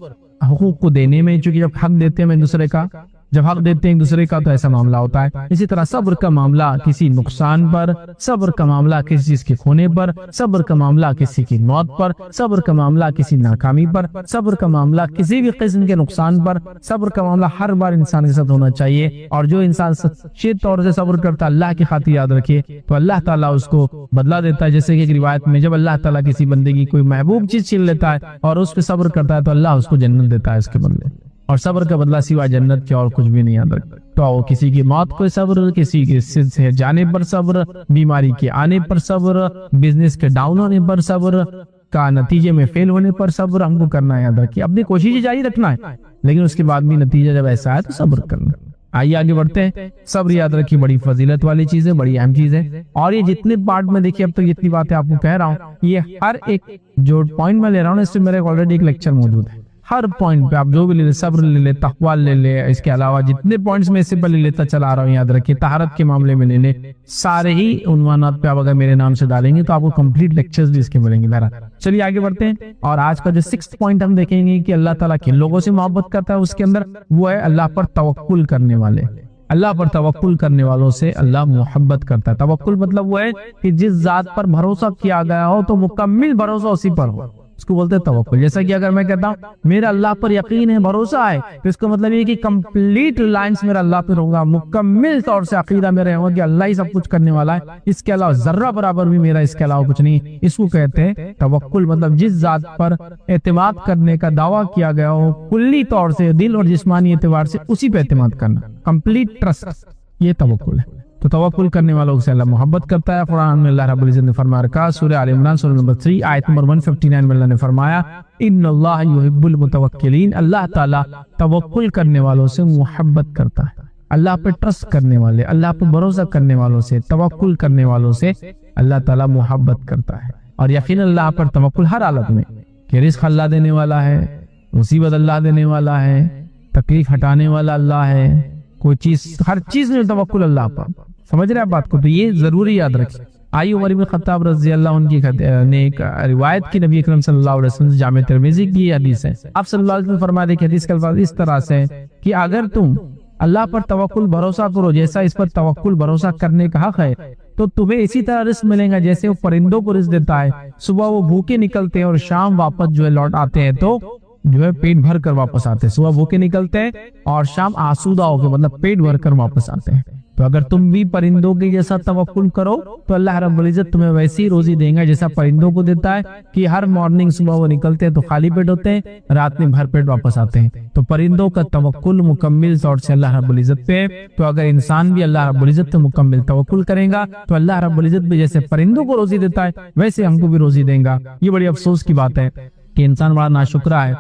حقوق کو دینے میں، چونکہ جب حق دیتے ہیں دوسرے کا، جب حق دیتے ہیں ایک دوسرے کا تو ایسا معاملہ ہوتا ہے۔ اسی طرح صبر کا معاملہ کسی نقصان پر، صبر کا معاملہ کسی چیز کے کھونے پر، صبر کا معاملہ کسی کی موت پر، صبر کا معاملہ کسی ناکامی پر، صبر کا معاملہ کسی بھی قسم کے نقصان پر، صبر کا معاملہ ہر بار انسان کے ساتھ ہونا چاہیے۔ اور جو انسان سچے طور سے صبر کرتا ہے اللہ کی خاطر یاد رکھے تو اللہ تعالیٰ اس کو بدلہ دیتا ہے، جیسے کہ ایک روایت میں جب اللہ تعالیٰ کسی بندے کی کوئی محبوب چیز چھین لیتا ہے اور اس پہ صبر کرتا ہے تو اللہ اس کو جنت دیتا ہے اس کے بدلے، اور صبر کا بدلہ سوا جنت کے اور کچھ بھی نہیں یاد رکھتا۔ تو کسی کی موت کو صبر، کسی کے سے جانے پر صبر، بیماری کے آنے پر صبر، بزنس کے ڈاؤن ہونے پر صبر، کا نتیجے میں فیل ہونے پر صبر ہم کو کرنا ہے، یاد رکھیے اپنی کوشش جاری رکھنا ہے، لیکن اس کے بعد بھی نتیجہ جب ایسا ہے تو صبر کرنا۔ آئیے آگے بڑھتے ہیں۔ صبر یاد رکھیے بڑی فضیلت والی چیز ہے، بڑی اہم چیز ہے، اور یہ جتنے پارٹ میں دیکھیے اب تک جتنی باتیں آپ کو کہہ رہا ہوں، یہ ہر ایک جو پوائنٹ میں لے رہا ہوں اس سے میرے آلریڈی ایک لیکچر موجود ہے، ہر پوائنٹ پہ آپ جو بھی لے لیں، صبر لے لیں، تقوی لے لیں، اس کے علاوہ جتنے پوائنٹس میں اس سے پہلے لیتا چلا رہا ہوں یاد رکھیے، طہارت کے معاملے میں لے لیں، سارے ہی عنوانات پہ آپ اگر میرے نام سے ڈالیں گے تو آپ کو کمپلیٹ لیکچرز بھی اس کے ملیں گے۔ بہرحال چلیے آگے بڑھتے ہیں، اور آج کا جو 6th پوائنٹ ہم دیکھیں گے کہ اللہ تعالیٰ کن لوگوں سے محبت کرتا ہے، اس کے اندر وہ ہے اللہ پر توکل کرنے والے۔ اللہ پر توکل کرنے والوں سے اللہ محبت کرتا ہے۔ توکل مطلب وہ ہے کہ جس ذات پر بھروسہ کیا گیا ہو تو مکمل بھروسہ اسی پر ہو، اس کو بولتے ہیں توکل۔ جیسا کہ اگر میں کہتا ہوں میرا اللہ پر یقین ہے، بھروسہ ہے، تو اس کا مطلب یہ کہ کمپلیٹ ریلائنس میرا اللہ پر ہوگا، مکمل طور سے عقیدہ میرا ہوگا کہ اللہ ہی سب کچھ کرنے والا ہے، اس کے علاوہ ذرہ برابر بھی میرا اس کے علاوہ کچھ نہیں، اس کو کہتے ہیں توکل۔ مطلب جس ذات پر اعتماد کرنے کا دعویٰ کیا گیا ہو کلی طور سے، دل اور جسمانی اعتبار سے، اسی پہ اعتماد کرنا، کمپلیٹ ٹرسٹ، یہ توکل ہے۔ تو توکل کرنے والوں سے اللہ محبت کرتا ہے۔ قرآن میں اللہ رب العزت نے فرما رکھا، سورہ آل عمران سورہ نمبر 3 آیت نمبر 159 میں اللہ نے فرمایا ان اللہ یحب المتوکلین، اللہ تعالیٰ توکل کرنے والوں سے محبت کرتا ہے۔ اللہ پہ ٹرسٹ کرنے والے، اللہ پہ بھروسہ کرنے والوں سے، توکل کرنے والوں سے اللہ تعالیٰ محبت کرتا ہے۔ اور یقین اللہ پر توکل ہر حالت میں، کہ رزق اللہ دینے والا ہے، مصیبت اللہ دینے والا ہے، تکلیف ہٹانے والا اللہ ہے، کوئی چیز، ہر چیز میں توکل اللہ پر، سمجھ رہے ہیں بات کو؟ تو یہ ضروری یاد رکھیں۔ آئی عمر بن خطاب رضی اللہ عنہ نے ایک روایت کی نبی اکرم صلی اللہ علیہ وسلم سے، جامع ترمذی کی حدیث ہے، آپ صلی اللہ علیہ وسلم فرماتے ہیں کہ حدیث کے الفاظ اس طرح سے کہ اگر تم اللہ پر توکل بھروسہ کرو جیسا اس پر توکل بھروسہ کرنے کا حق ہے، تو تمہیں اسی طرح رزق ملے گا جیسے وہ پرندوں کو رزق دیتا ہے، صبح وہ بھوکے نکلتے ہیں اور شام واپس جو ہے لوٹ آتے ہیں تو جو ہے پیٹ بھر کر واپس آتے ہیں، صبح بھوکے نکلتے ہیں اور شام آسودہ ہو کے مطلب پیٹ بھر کر واپس آتے ہیں۔ تو اگر تم بھی پرندوں کے جیسا توکل کرو تو اللہ رب العزت تمہیں ویسی روزی دے گا جیسا پرندوں کو دیتا ہے، کہ ہر مارننگ صبح وہ نکلتے ہیں تو خالی پیٹ ہوتے ہیں، رات میں بھر پیٹ واپس آتے ہیں۔ تو پرندوں کا توکل مکمل طور سے اللہ رب العزت پہ، تو اگر انسان بھی اللہ رب العزت پہ مکمل توکل کرے گا تو اللہ رب العزت بھی جیسے پرندوں کو روزی دیتا ہے ویسے ہم کو بھی روزی دے گا۔ یہ بڑی افسوس کی بات ہے کہ انسان بڑا ناشکرا ہے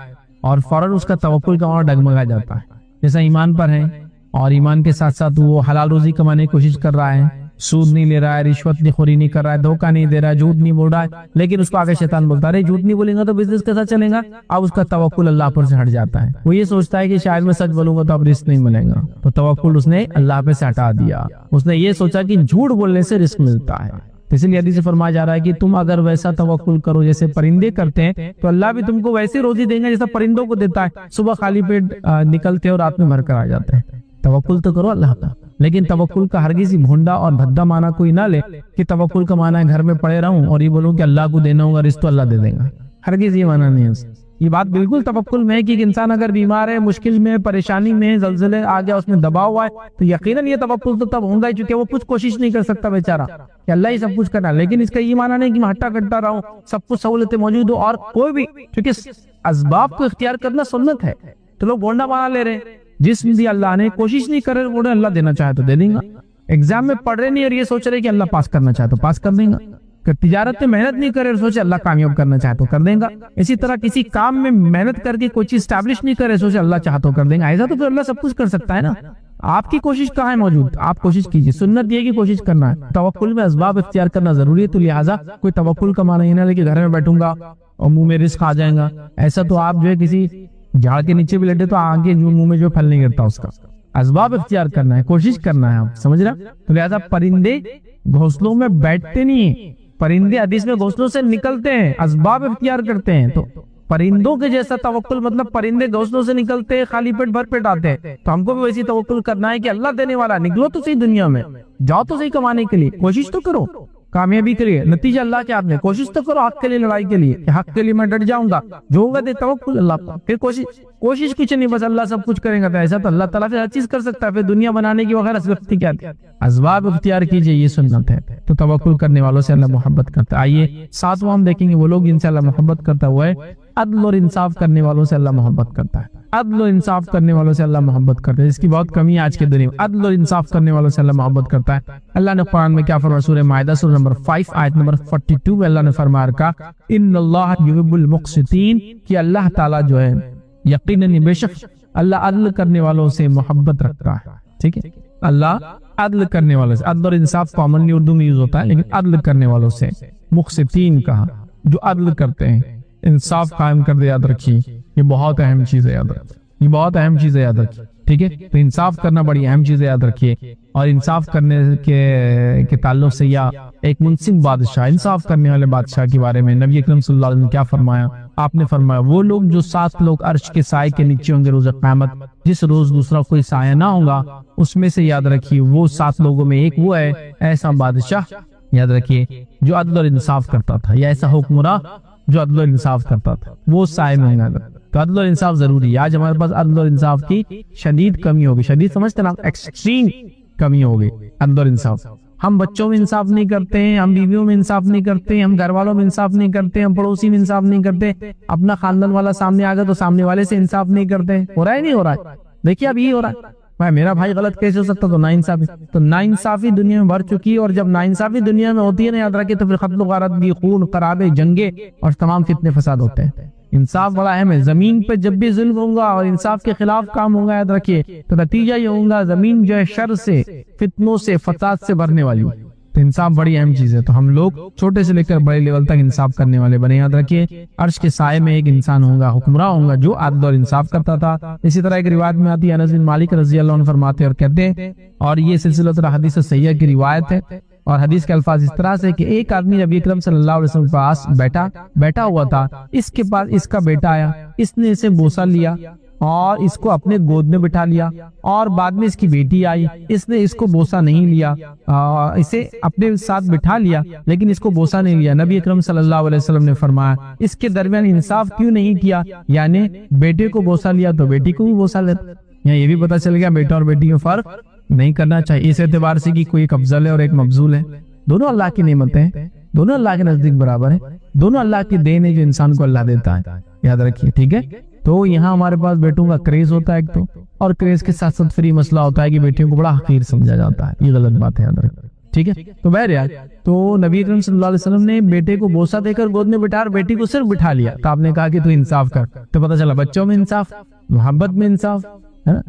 اور فوراً اس کا توکل کا اور ڈگمگا جاتا ہے، جیسا ایمان پر ہے اور ایمان کے ساتھ ساتھ وہ حلال روزی کمانے کی کوشش کر رہا ہے، سود نہیں لے رہا ہے، رشوت نہیں خوری نہیں کر رہا ہے، دھوکہ نہیں دے رہا ہے، جھوٹ نہیں بول رہا ہے، لیکن اس کو آگے شیطان بولتا ہے جھوٹ نہیں بولیں گا تو بزنس کیسا چلے گا؟ اب اس کا توکل اللہ پر سے ہٹ جاتا ہے، وہ یہ سوچتا ہے کہ شاید میں سچ بولوں گا تو اب رزق نہیں ملے گا، تو توکل اس نے اللہ پہ سے ہٹا دیا، اس نے یہ سوچا کہ جھوٹ بولنے سے رزق ملتا ہے۔ اس لیے حدیث سے فرمایا جا رہا ہے کہ تم اگر ویسا توکل کرو جیسے پرندے کرتے ہیں تو اللہ بھی تم کو ویسے روزی دے گا جیسا پرندوں کو دیتا ہے، صبح خالی پیٹ نکلتے اور رات میں بھر کر آ جاتے ہیں۔ توکل تو کرو اللہ کا، لیکن توکل کا ہرگز ہی بھونڈا اور بھدا معنی کوئی نہ لے کہ توکل کا معنی ہے گھر میں پڑے رہوں اور یہ بولوں کہ اللہ کو دینا ہوگا رزق تو اللہ دے دے گا، ہرگز یہ معنی نہیں ہے۔ یہ بات بالکل توکل میں ہے کہ ایک انسان اگر بیمار ہے، مشکل میں، پریشانی میں، زلزلے آ گیا، اس میں دباؤ ہوا ہے، تو یقیناً یہ توکل تو تب ہوگا ہی چونکہ وہ کچھ کوشش نہیں کر سکتا بیچارہ کہ اللہ ہی سب کچھ کرنا. لیکن اس کا یہ معنی نہیں کہ میں ہٹا کٹا رہا ہوں، سب کچھ سہولتیں موجود ہو اور کوئی بھی، کیونکہ اسباب کو اختیار کرنا سنت ہے. تو لوگ بولنا بنا لے رہے ہیں، جسم دی اللہ نے، کوشش نہیں کر رہے، بول رہے اللہ دینا چاہے تو دے دیں گا. ایگزام میں پڑھ رہے نہیں اور یہ سوچ رہے کہ اللہ پاس کرنا چاہے تو پاس کر دیں گا. تجارت میں محنت نہیں کرے اور سوچے اللہ کامیاب کرنا چاہے تو کر دیں گا. اسی طرح کسی کام میں محنت کر کے کوئی چیز اسٹیبلش نہیں کرے، سوچے اللہ چاہے تو کر دیں گا. ایسا تو پھر اللہ سب کچھ کر سکتا ہے نا. آپ کی کوشش کہاں ہے موجود؟ آپ کوشش کیجئے. سنت یہ کہ کوشش کرنا ہے. توکل میں اسباب اختیار کرنا ضروری ہے. تو لہٰذا کوئی توکل کا معنی یہ نہ لے کہ گھر میں بیٹھوں گا اور منہ میں رزق آ جائے گا. ایسا تو آپ جو ہے کسی جھاڑ کے نیچے بھی لیٹے تو آگے منہ میں جو پھل نہیں کرتا اس کا. اسباب اختیار کرنا ہے، کوشش کرنا ہے. آپ سمجھ رہے؟ تو لہٰذا پرندے گھونسلوں میں بیٹھتے نہیں ہیں، پرندے حدیث میں گھونسلوں سے نکلتے ہیں، اسباب اختیار کرتے ہیں. تو پرندوں کے جیسا توکل مطلب پرندے گھونسلوں سے نکلتے ہیں، خالی پیٹ بھر پیٹ آتے ہیں. تو ہم کو بھی ویسی توکل کرنا ہے کہ اللہ دینے والا. نکلو تو صحیح دنیا میں، جاؤ تو صحیح کمانے کے لیے، کوشش تو کرو کامیابی کے لیے. نتیجہ اللہ کے ہاتھ میں. کوشش تو کرو حق کے لیے، لڑائی کے لیے کہ حق کے لیے میں ڈٹ جاؤں گا، جو ہوگا دے توکل اللہ پر. پھر کوشش کچھ نہیں، بس اللہ سب کچھ کرے گا. تو ایسا تو اللہ تعالیٰ سے ہر چیز کر سکتا ہے. پھر دنیا بنانے کی وغیرہ ضرورت کیا تھی؟ اسباب اختیار کیجئے، یہ سنت ہے. تو توکل کرنے والوں سے اللہ محبت کرتا ہے. آئیے ساتواں ہم دیکھیں گے وہ لوگ جن سے اللہ محبت کرتا ہوا ہے عدل اور انصاف کرنے والوں سے اللہ محبت کرتا ہے. عدل و انصاف کرنے والوں سے اللہ محبت کرتا ہے. اس کی بہت کمی ہے آج کے دنیا میں. عدل و انصاف کرنے والوں سے اللہ محبت کرتا ہے. اللہ نے قرآن میں کیا فرمایا؟ سورہ مائدہ سورہ نمبر 5 آیت نمبر 42 میں اللہ نے فرمایا رکھا ان اللہ یحب المقسطین، کہ اللہ تعالیٰ جو ہے یقیناً بے شک اللہ عدل کرنے والوں سے محبت رکھتا ہے. ٹھیک ہے، اللہ عدل کرنے والوں سے. عدل اور انصاف کامنلی اردو میں یوز ہوتا ہے، لیکن عدل کرنے والوں سے مقسطین کہا، جو عدل کرتے ہیں، انصاف قائم کر دے. یاد رکھیے یہ بہت اہم چیز ہے، یاد رکھیے یہ بہت اہم چیز ہے، یاد رکھیے. ٹھیک ہے، تو انصاف کرنا بڑی اہم چیز ہے، یاد رکھیے. اور انصاف کرنے کے تعلق سے یا ایک منصف بادشاہ، انصاف کرنے والے بادشاہ کے بارے میں نبی اکرم صلی اللہ علیہ وسلم نے کیا فرمایا؟ آپ نے فرمایا وہ لوگ جو 7 لوگ عرش کے سائے کے نیچے ہوں گے روز قیامت، جس روز دوسرا کوئی سایہ نہ ہوگا، اس میں سے یاد رکھیے وہ 7 لوگوں میں ایک وہ ہے ایسا بادشاہ، یاد رکھیے، جو عدل اور انصاف کرتا تھا، یا ایسا حکمراں جو عدل و انصاف کرتا تھا، وہ سائے میں ہوگا. تو عدل و انصاف ضروری ہے. آج ہمارے پاس عدل و انصاف کی شدید کمی ہوگی. شدید سمجھتے نا، ایکسٹریم کمی ہوگی عدل و انصاف. ہم بچوں میں انصاف نہیں کرتے ہیں، ہم بیویوں میں انصاف نہیں کرتے، ہم گھر والوں میں انصاف نہیں کرتے، ہم پڑوسی میں انصاف نہیں کرتے، اپنا خاندان والا سامنے آ گیا تو سامنے والے سے انصاف نہیں کرتے. ہو رہا ہے نہیں ہو رہا ہے؟ دیکھیے اب یہ ہو رہا ہے. بھائی میرا بھائی غلط کیسے ہو سکتا؟ تو ناانصافی. تو ناانصافی دنیا میں بڑھ چکی ہے، اور جب ناانصافی دنیا میں ہوتی ہے نا، یاد رکھیں، تو پھر قتل و غارت بھی، خون خرابے، جنگیں اور تمام فتنے فساد ہوتے ہیں. انصاف بڑا اہم ہے. زمین پہ جب بھی ظلم ہوگا اور انصاف کے خلاف کام ہوگا، یاد رکھیے، تو نتیجہ یہ ہوگا زمین جو ہے شر سے، فتنوں سے، فساد سے بھرنے والی. تو انصاف بڑی اہم چیز ہے. تو ہم لوگ چھوٹے سے لے کر بڑے لیول تک انصاف کرنے والے بنے. یاد رکھیے عرش کے سائے میں ایک انسان ہوگا، حکمراں ہوگا، جو عدل اور انصاف کرتا تھا. اسی طرح ایک روایت میں آتی ہے، انس بن مالک رضی اللہ عنہ فرماتے اور کہتے ہیں، اور یہ سلسلہ حدیث صحیحہ کی روایت ہے، اور حدیث کے الفاظ اس طرح سے کہ ایک آدمی نبی اکرم صلی اللہ علیہ وسلم کے پاس بیٹھا ہوا تھا. اس کے پاس اس کا بیٹا آیا، اس نے اسے بوسہ لیا اور اس کو اپنے گود میں بٹھا لیا. اور بعد میں اس کی بیٹی آئی، اس نے اس کو بوسہ نہیں لیا، اسے اپنے ساتھ بٹھا لیا لیکن اس کو بوسہ نہیں لیا. نبی اکرم صلی اللہ علیہ وسلم نے فرمایا اس کے درمیان انصاف کیوں نہیں کیا؟ یعنی بیٹے کو بوسہ لیا تو بیٹی کو بھی بوسہ لیتا. یہاں یہ بھی پتہ چل گیا بیٹا اور بیٹی میں فرق نہیں کرنا چاہیے، اس اعتبار سے کہ کوئی ایک افضل ہے اور ایک مفضول ہے. دونوں اللہ کی نعمتیں ہیں، دونوں اللہ کے نزدیک برابر ہیں، دونوں اللہ کی دین ہے جو انسان کو اللہ دیتا ہے. یاد رکھیے، ٹھیک ہے. تو یہاں ہمارے پاس بیٹوں کا کریز ہوتا ہے ایک تو، اور کریز کے ساتھ ساتھ فری مسئلہ ہوتا ہے کہ بیٹیوں کو بڑا حقیر سمجھا جاتا ہے. یہ غلط بات ہے، یاد رکھیں، ٹھیک ہے. تو بہرحال تو نبی اکرم صلی اللہ علیہ وسلم نے بیٹے کو بوسہ دے کر گود میں بٹھا اور بیٹی کو صرف بٹھا لیا. تو آپ نے کہا کہ تو انصاف کر. تو پتہ چلا بچوں میں انصاف، محبت میں انصاف،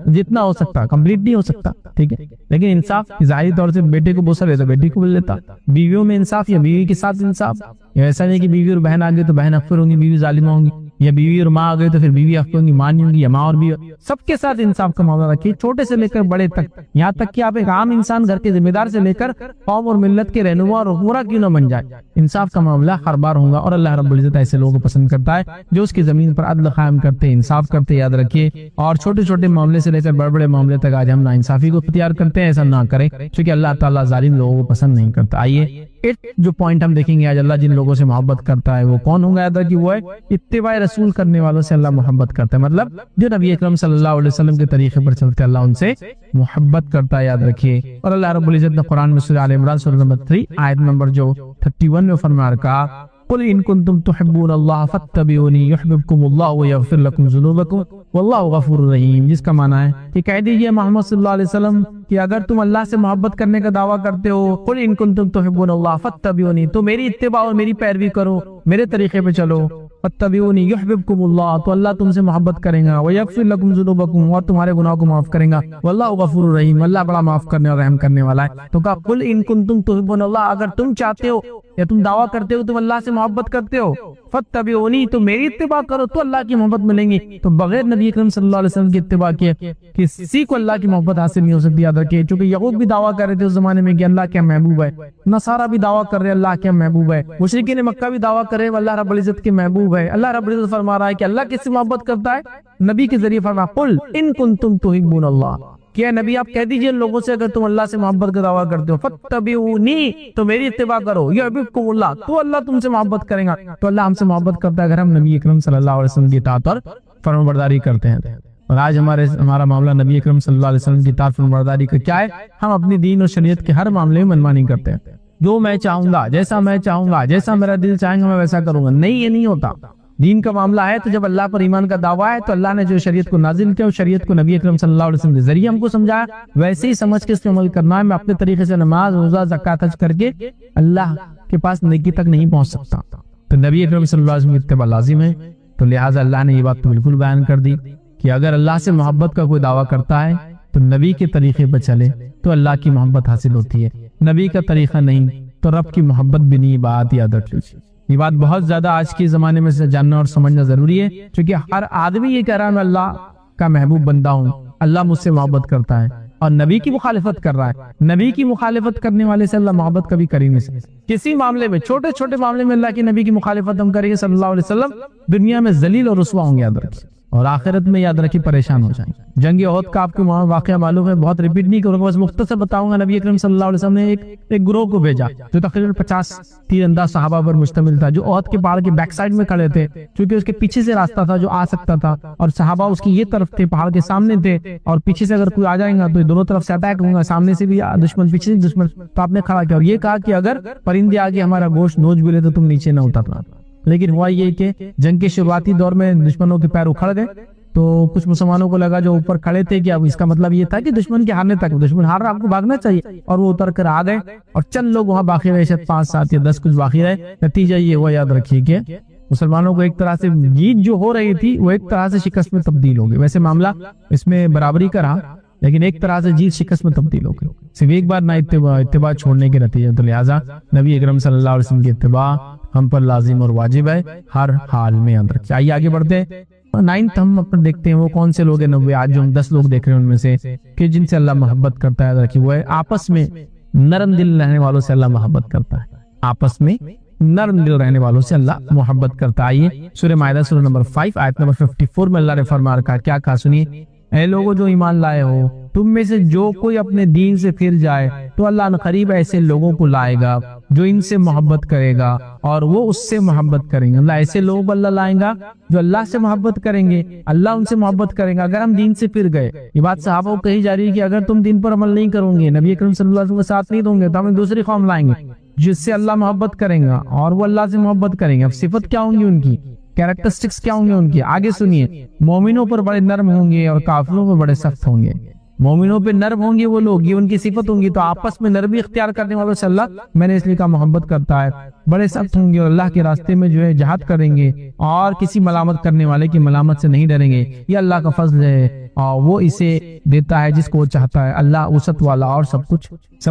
جتنا ہو سکتا، کمپلیٹ نہیں ہو سکتا، ٹھیک ہے، لیکن انصاف ظاہری طور سے بیٹے کو بوسہ دیتا بیٹی کو بھی لیتا. بیویوں میں انصاف، یا بیوی کے ساتھ انصاف. ایسا نہیں کہ بیوی اور بہن آ گئی تو بہن اکثر ہوں گی، بیوی ظالمہ ہوں گی، یا بیوی اور ماں آ گئی تو پھر بیوی اکثر ہوں گی، ماں نہیں ہوں گی، یا ماں اور بیوی. سب کے ساتھ انصاف کا معاملہ رکھیے، چھوٹے سے لے کر بڑے تک، یہاں تک کہ آپ ایک عام انسان گھر کے ذمہ دار سے لے کر قوم اور ملت کے رہنما اور حکمراں کیوں نہ بن جائے، انصاف کا معاملہ ہر بار ہوگا. اور اللہ رب العزت ایسے لوگوں کو پسند کرتا ہے جو اس کی زمین پر عدل قائم کرتے، انصاف کرتے. یاد رکھیے، اور چھوٹے چھوٹے معاملے سے لے کر بڑے بڑے معاملے تک آج ہم ناانصافی کو اختیار کرتے ہیں. ایسا نہ کریں، کیونکہ اللہ تعالیٰ ظالم لوگوں کو پسند نہیں کرتا. آئیے ایٹ جو پوائنٹ ہم دیکھیں گے آج، اللہ جن لوگوں سے محبت کرتا ہے وہ کون ہوں گے؟ یاد رکھیے وہ ہے اتباع رسول کرنے والوں سے اللہ محبت کرتا ہے، مطلب جو نبی اکرم صلی اللہ علیہ وسلم کے طریقے پر چلتے اللہ ان سے محبت کرتا ہے، یاد رکھیے۔ اور اللہ رب العزت نے قرآن میں سورہ آل عمران سورہ نمبر 3 آیت نمبر جو 31 میں فرما رکھا، قل ان کنتم تحبون اللہ فاتبعونی یحببکم اللہ ویغفر لکم ذنوبکم واللہ غفور رحیم، جس کا معنی ہے کہ کہہ دیجئے محمد صلی اللہ علیہ وسلم کہ اگر تم اللہ سے محبت کرنے کا دعویٰ کرتے ہو، قل ان کنتم تحبون اللہ فاتبعونی، تو میری اتباع اور میری پیروی کرو، میرے طریقے پہ چلو، فاتبعونی یحببکم اللہ، تو اللہ تم سے محبت کرے گا، ویغفر لکم ذنوبکم، اور تمہارے گناہوں کو معاف کرے گا، واللہ غفور رحیم، اللہ بڑا معاف کرنے اور رحم کرنے والا ہے۔ تو کہا قل ان کنتم تحبون اللہ، اگر تم چاہتے ہو یا تم دعویٰ کرتے ہو تم اللہ سے محبت کرتے ہو، فاتبعونی، تو میری اتباع کرو تو اللہ کی محبت ملیں گی۔ تو بغیر نبی اکرم صلی اللہ علیہ وسلم کی اتباع کے کسی کو اللہ کی محبت حاصل نہیں ہو سکتی، یاد رکھیے۔ چونکہ یہود بھی دعویٰ کر رہے تھے اس زمانے میں کہ اللہ کیا محبوب ہے، نصارہ بھی دعویٰ کر رہے اللہ کیا محبوب ہے، مشرکین مکہ بھی دعویٰ کر رہے اللہ رب العزت کے محبوب ہے۔ اللہ رب العزت فرما رہا ہے کہ اللہ کس سے محبت کرتا ہے؟ نبی کے ذریعے فرما، قل ان کنتم تحبون اللہ، کیا نبی آپ کہہ دیجئے ان لوگوں سے اگر تم اللہ سے محبت کا دعویٰ کرتے ہو، فاتبعونی، تو میری اتباع کرو، یحببکم اللہ، تو اللہ تم سے محبت کرے گا۔ تو اللہ ہم سے محبت کرتا ہے اگر ہم نبی اکرم صلی اللہ علیہ وسلم کی اطاعت اور فرمانبرداری کرتے ہیں۔ اور آج ہمارا معاملہ نبی اکرم صلی اللہ علیہ وسلم کی اطاعت فرمانبرداری کا کیا ہے؟ ہم اپنی دین اور شریعت کے ہر معاملے میں منمانی کرتے ہیں، جو میں چاہوں گا، جیسا میں چاہوں گا، جیسا میرا دل چاہے گا میں ویسا کروں گا۔ نہیں، یہ نہیں ہوتا۔ دین کا معاملہ ہے تو جب اللہ پر ایمان کا دعویٰ ہے تو اللہ نے جو شریعت کو نازل کیا، اس شریعت کو نبی اکرم صلی اللہ علیہ وسلم کے ذریعے ہم کو سمجھایا، ویسے ہی سمجھ کے اس پہ عمل کرنا ہے۔ میں اپنے طریقے سے نماز، روزہ، زکوٰۃ، حج کر کے اللہ کے پاس نیکی تک نہیں پہنچ سکتا۔ تو نبی اکرم صلی اللہ علیہ وسلم کی اتباع لازم ہے۔ تو لہٰذا اللہ نے یہ بات تو بالکل بیان کر دی کہ اگر اللہ سے محبت کا کوئی دعویٰ کرتا ہے تو نبی کے طریقے پر چلے تو اللہ کی محبت حاصل ہوتی ہے، نبی کا طریقہ نہیں تو رب کی محبت بھی نہیں۔ بات یاد رکھ لیجیے، یہ بات بہت زیادہ آج کے زمانے میں سے جاننا اور سمجھنا ضروری ہے، کیونکہ ہر آدمی یہ کہہ رہا ہے میں اللہ کا محبوب بندہ ہوں، اللہ مجھ سے محبت کرتا ہے، اور نبی کی مخالفت کر رہا ہے۔ نبی کی مخالفت کرنے والے سے اللہ محبت کبھی کر ہی نہیں سکتا۔ کسی معاملے میں، چھوٹے چھوٹے معاملے میں اللہ کے نبی کی مخالفت ہم کریں گے صلی اللہ علیہ وسلم، دنیا میں ذلیل اور رسوا ہوں گے، یاد رکھیے، اور آخرت میں یاد رکھیے پریشان ہو جائیں گے۔ جنگ احد کا آپ کو واقعہ معلوم ہے، بہت ریپیٹ نہیں کروں گا، بس مختصر بتاؤں گا۔ نبی اکرم صلی اللہ علیہ وسلم نے ایک گروہ کو بھیجا جو تقریباً 50 تیر انداز صحابہ پر مشتمل تھا، جو احد کے پہاڑ کے بیک سائڈ میں کھڑے تھے، کیونکہ اس کے پیچھے سے راستہ تھا جو آ سکتا تھا، اور صحابہ اس کی یہ طرف تھے، پہاڑ کے سامنے تھے، اور پیچھے سے اگر کوئی آ جائے گا تو دونوں طرف سے اٹیک ہوگا، سامنے سے بھی دشمن، پیچھے سے دشمن۔ تو آپ نے کھڑا کیا اور یہ کہا کہ اگر پرندے آگے ہمارا گوشت نوچ بھی لے تو تم نیچے نہ اترنا۔ لیکن ہوا یہ کہ جنگ کے شروعاتی دور میں دشمنوں کے پیر اکھڑ گئے، تو کچھ مسلمانوں کو لگا جو اوپر کھڑے تھے کہ اب اس کا مطلب یہ تھا کہ دشمن کے ہارنے تک، دشمن ہار رہا، آپ کو بھاگنا چاہیے، اور وہ اتر کر آ گئے، اور چند لوگ وہاں باقی رہے، شاید 5 7 یا 10 کچھ باقی رہے۔ نتیجہ یہ ہوا، یاد رکھیے، کہ مسلمانوں کو ایک طرح سے جیت جو ہو رہی تھی وہ ایک طرح سے شکست میں تبدیل ہو گئی۔ ویسے معاملہ اس میں برابری کا رہا، لیکن ایک طرح سے جیت شکست میں تبدیل ہو گئی، صرف ایک بار نہ اتباع چھوڑنے کے نتیجے۔ تو لہٰذا نبی اکرم صلی اللہ علیہ وسلم کی اتباع ہم پر لازم اور واجب ہے ہر حال میں، یاد رکھیے۔ آئیے آگے بڑھتے ہیں۔ 9 ہم اپنے دیکھتے ہیں وہ کون سے لوگ ہیں 90 آج جو ہم 10 لوگ دیکھ رہے ہیں ان میں سے کہ جن سے اللہ محبت کرتا ہے، یاد رکھیے وہ ہے آپس میں نرم دل رہنے والوں سے اللہ محبت کرتا ہے، آپس میں نرم دل رہنے والوں سے اللہ محبت کرتا ہے۔ آئیے سورہ مائدہ سورہ نمبر 5 آیت نمبر 54 میں اللہ نے فرما رکھا، کیا کہا سنیے، اے لوگوں جو ایمان لائے ہو، تم میں سے جو کوئی اپنے دین سے پھر جائے تو اللہ عنقریب ایسے لوگوں کو لائے گا جو ان سے محبت کرے گا اور وہ اس سے محبت کریں گے۔ اللہ ایسے لوگوں کو اللہ لائیں گا جو اللہ سے محبت کریں گے، اللہ ان سے محبت کریں گا اگر ہم دین سے پھر گئے۔ یہ بات صحابہ کو کہی جا رہی ہے کہ اگر تم دین پر عمل نہیں کرو گے، نبی اکرم صلی اللہ علیہ وسلم کا ساتھ نہیں دو گے، تو ہم ایک دوسری قوم لائیں گے جس سے اللہ محبت کریں گا اور وہ اللہ سے محبت کریں گے۔ اب صفت کیا ہوں گی ان کی، کیریکٹرسٹکس کیا ہوں گے ان کی، آگے سنیے، مومنوں پر بڑے نرم ہوں گے اور کافروں پر بڑے سخت ہوں گے۔ مومنوں پہ نرم ہوں گے وہ لوگ، یہ ان کی صفت ہوں گی، تو آپس میں نرمی اختیار کرنے والوں سے اللہ میں نے اس لیے کہا محبت کرتا ہے۔ بڑے سخت ہوں گے اور اللہ کے راستے میں جو ہے جہاد کریں گے اور کسی ملامت کرنے والے کی ملامت سے نہیں ڈریں گے۔ یہ اللہ کا فضل ہے اور وہ اسے دیتا ہے جس کو وہ چاہتا ہے، اللہ وسعت والا اور سب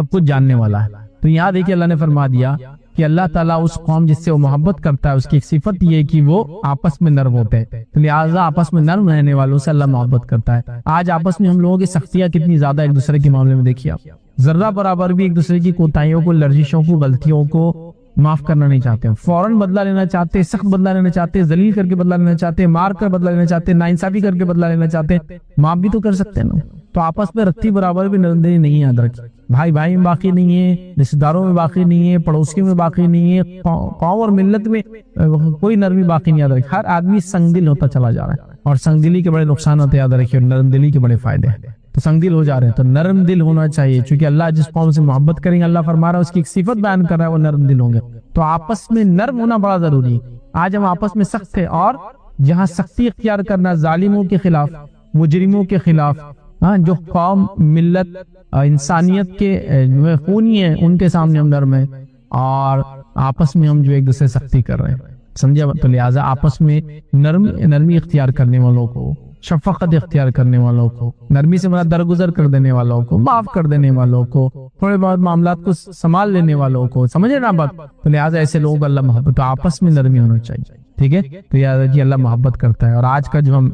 کچھ جاننے والا ہے۔ تو یہاں دیکھیے اللہ نے فرما دیا کہ اللہ تعالیٰ اس قوم جس سے وہ محبت کرتا ہے اس کی ایک صفت یہ کہ وہ آپس میں نرم ہوتے ہیں، تو لہٰذا آپس میں نرم رہنے والوں سے اللہ محبت کرتا ہے۔ آج آپس میں ہم لوگوں کی سختیاں کتنی زیادہ ایک دوسرے کے معاملے میں دیکھیے آپ، ذرہ برابر بھی ایک دوسرے کی کوتاہیوں کو، لرزشوں کو، غلطیوں کو معاف کرنا نہیں چاہتے، فوراً بدلہ لینا چاہتے، سخت بدلہ لینا چاہتے، ذلیل کر کے بدلہ لینا چاہتے، مار کر بدلہ لینا چاہتے، ناانصافی کر کے بدلہ لینا چاہتے۔ معاف بھی تو کر سکتے ہیں نا، تو آپس میں رتی برابر بھی نرم دلی نہیں یاد رکھی. بھائی بھائی میں باقی نہیں ہے, رشتے داروں میں باقی نہیں ہے, پڑوسیوں میں باقی نہیں ہے, قوم اور ملت میں کوئی نرمی باقی نہیں یاد رکھی. ہر آدمی سنگ دل ہوتا چلا جا رہا ہے, اور سنگ دلی کے بڑے نقصانات یاد رکھیے, اور نرم دلی کے بڑے فائدے ہیں. تو سنگ دل ہو جا رہے ہیں, تو نرم دل ہونا چاہیے, چونکہ اللہ جس قوم سے محبت کریں گے, اللہ فرما رہا ہے اس کی ایک صفت بیان کر رہا ہے, وہ نرم دل ہوں گے. تو آپس میں نرم ہونا بڑا ضروری ہے. آج ہم آپس میں سخت ہیں, اور جہاں سختی اختیار کرنا ظالموں کے خلاف, مجرموں کے خلاف, جو قوم ملت انسانیت کے خونی ہیں ان کے سامنے ہم نرم ہیں, اور آپس میں ہم جو ایک دوسرے سختی کر رہے ہیں, سمجھا. تو لہٰذا آپس میں نرمی اختیار کرنے والوں کو, شفقت اختیار کرنے والوں کو, نرمی سے مراد درگزر کر دینے والوں کو, معاف کر دینے والوں کو, تھوڑے بہت معاملات کو سنبھال لینے والوں کو, سمجھے نا بات. تو لہٰذا ایسے لوگ اللہ محبت, تو آپس میں نرمی ہونا چاہیے, ٹھیک ہے. تو یاد رکھیے اللہ محبت کرتا ہے. اور آج کا جو ہم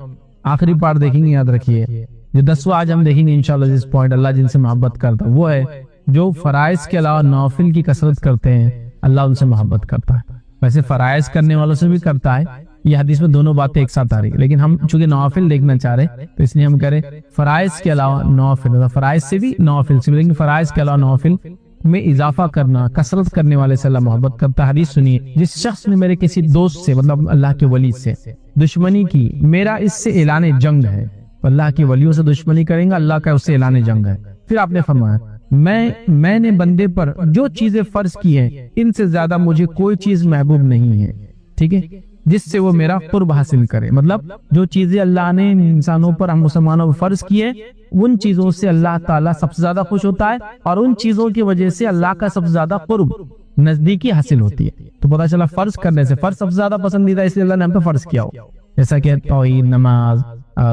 آخری پارٹ دیکھیں گے, یاد رکھیے جو 10واں آج ہم دیکھیں گے انشاءاللہ, جس پوائنٹ اللہ جن سے محبت کرتا ہے وہ ہے جو فرائض کے علاوہ نوافل کی کثرت کرتے ہیں, اللہ ان سے محبت کرتا ہے. ویسے فرائض کرنے والوں سے بھی کرتا ہے, یہ حدیث میں دونوں باتیں ایک ساتھ آ رہی ہے, لیکن ہم چونکہ نوافل دیکھنا چاہ رہے ہیں تو اس لیے ہم کہہ رہے فرائض کے علاوہ نوافل, فرائض سے بھی نوافل سے بھی, لیکن فرائض کے علاوہ نوافل میں اضافہ کرنا, کثرت کرنے والے سے اللہ محبت کرتا ہے. حدیث سنیے, جس شخص نے میرے کسی دوست سے, مطلب اللہ کے ولی سے دشمنی کی, میرا اس سے اعلان جنگ ہے. اللہ کے ولیوں سے دشمنی کریں گا, اللہ کا اس سے اعلان جنگ ہے. پھر آپ نے فرمایا میں نے بندے پر جو چیزیں فرض کی ہیں ان سے زیادہ مجھے کوئی چیز محبوب نہیں ہے, ٹھیک ہے, جس سے وہ میرا قرب حاصل کرے. مطلب جو چیزیں اللہ نے انسانوں پر, ہم مسلمانوں پر فرض کی ہے, ان چیزوں سے اللہ تعالیٰ سب سے زیادہ خوش ہوتا ہے, اور ان چیزوں کی وجہ سے اللہ کا سب سے زیادہ قرب, نزدیکی حاصل ہوتی ہے. تو پتہ چلا فرض کرنے سے, فرض سب سے زیادہ پسندیدہ اس لیے اللہ نے ہم پہ فرض کیا ہو, جیسا کہ توحید, نماز,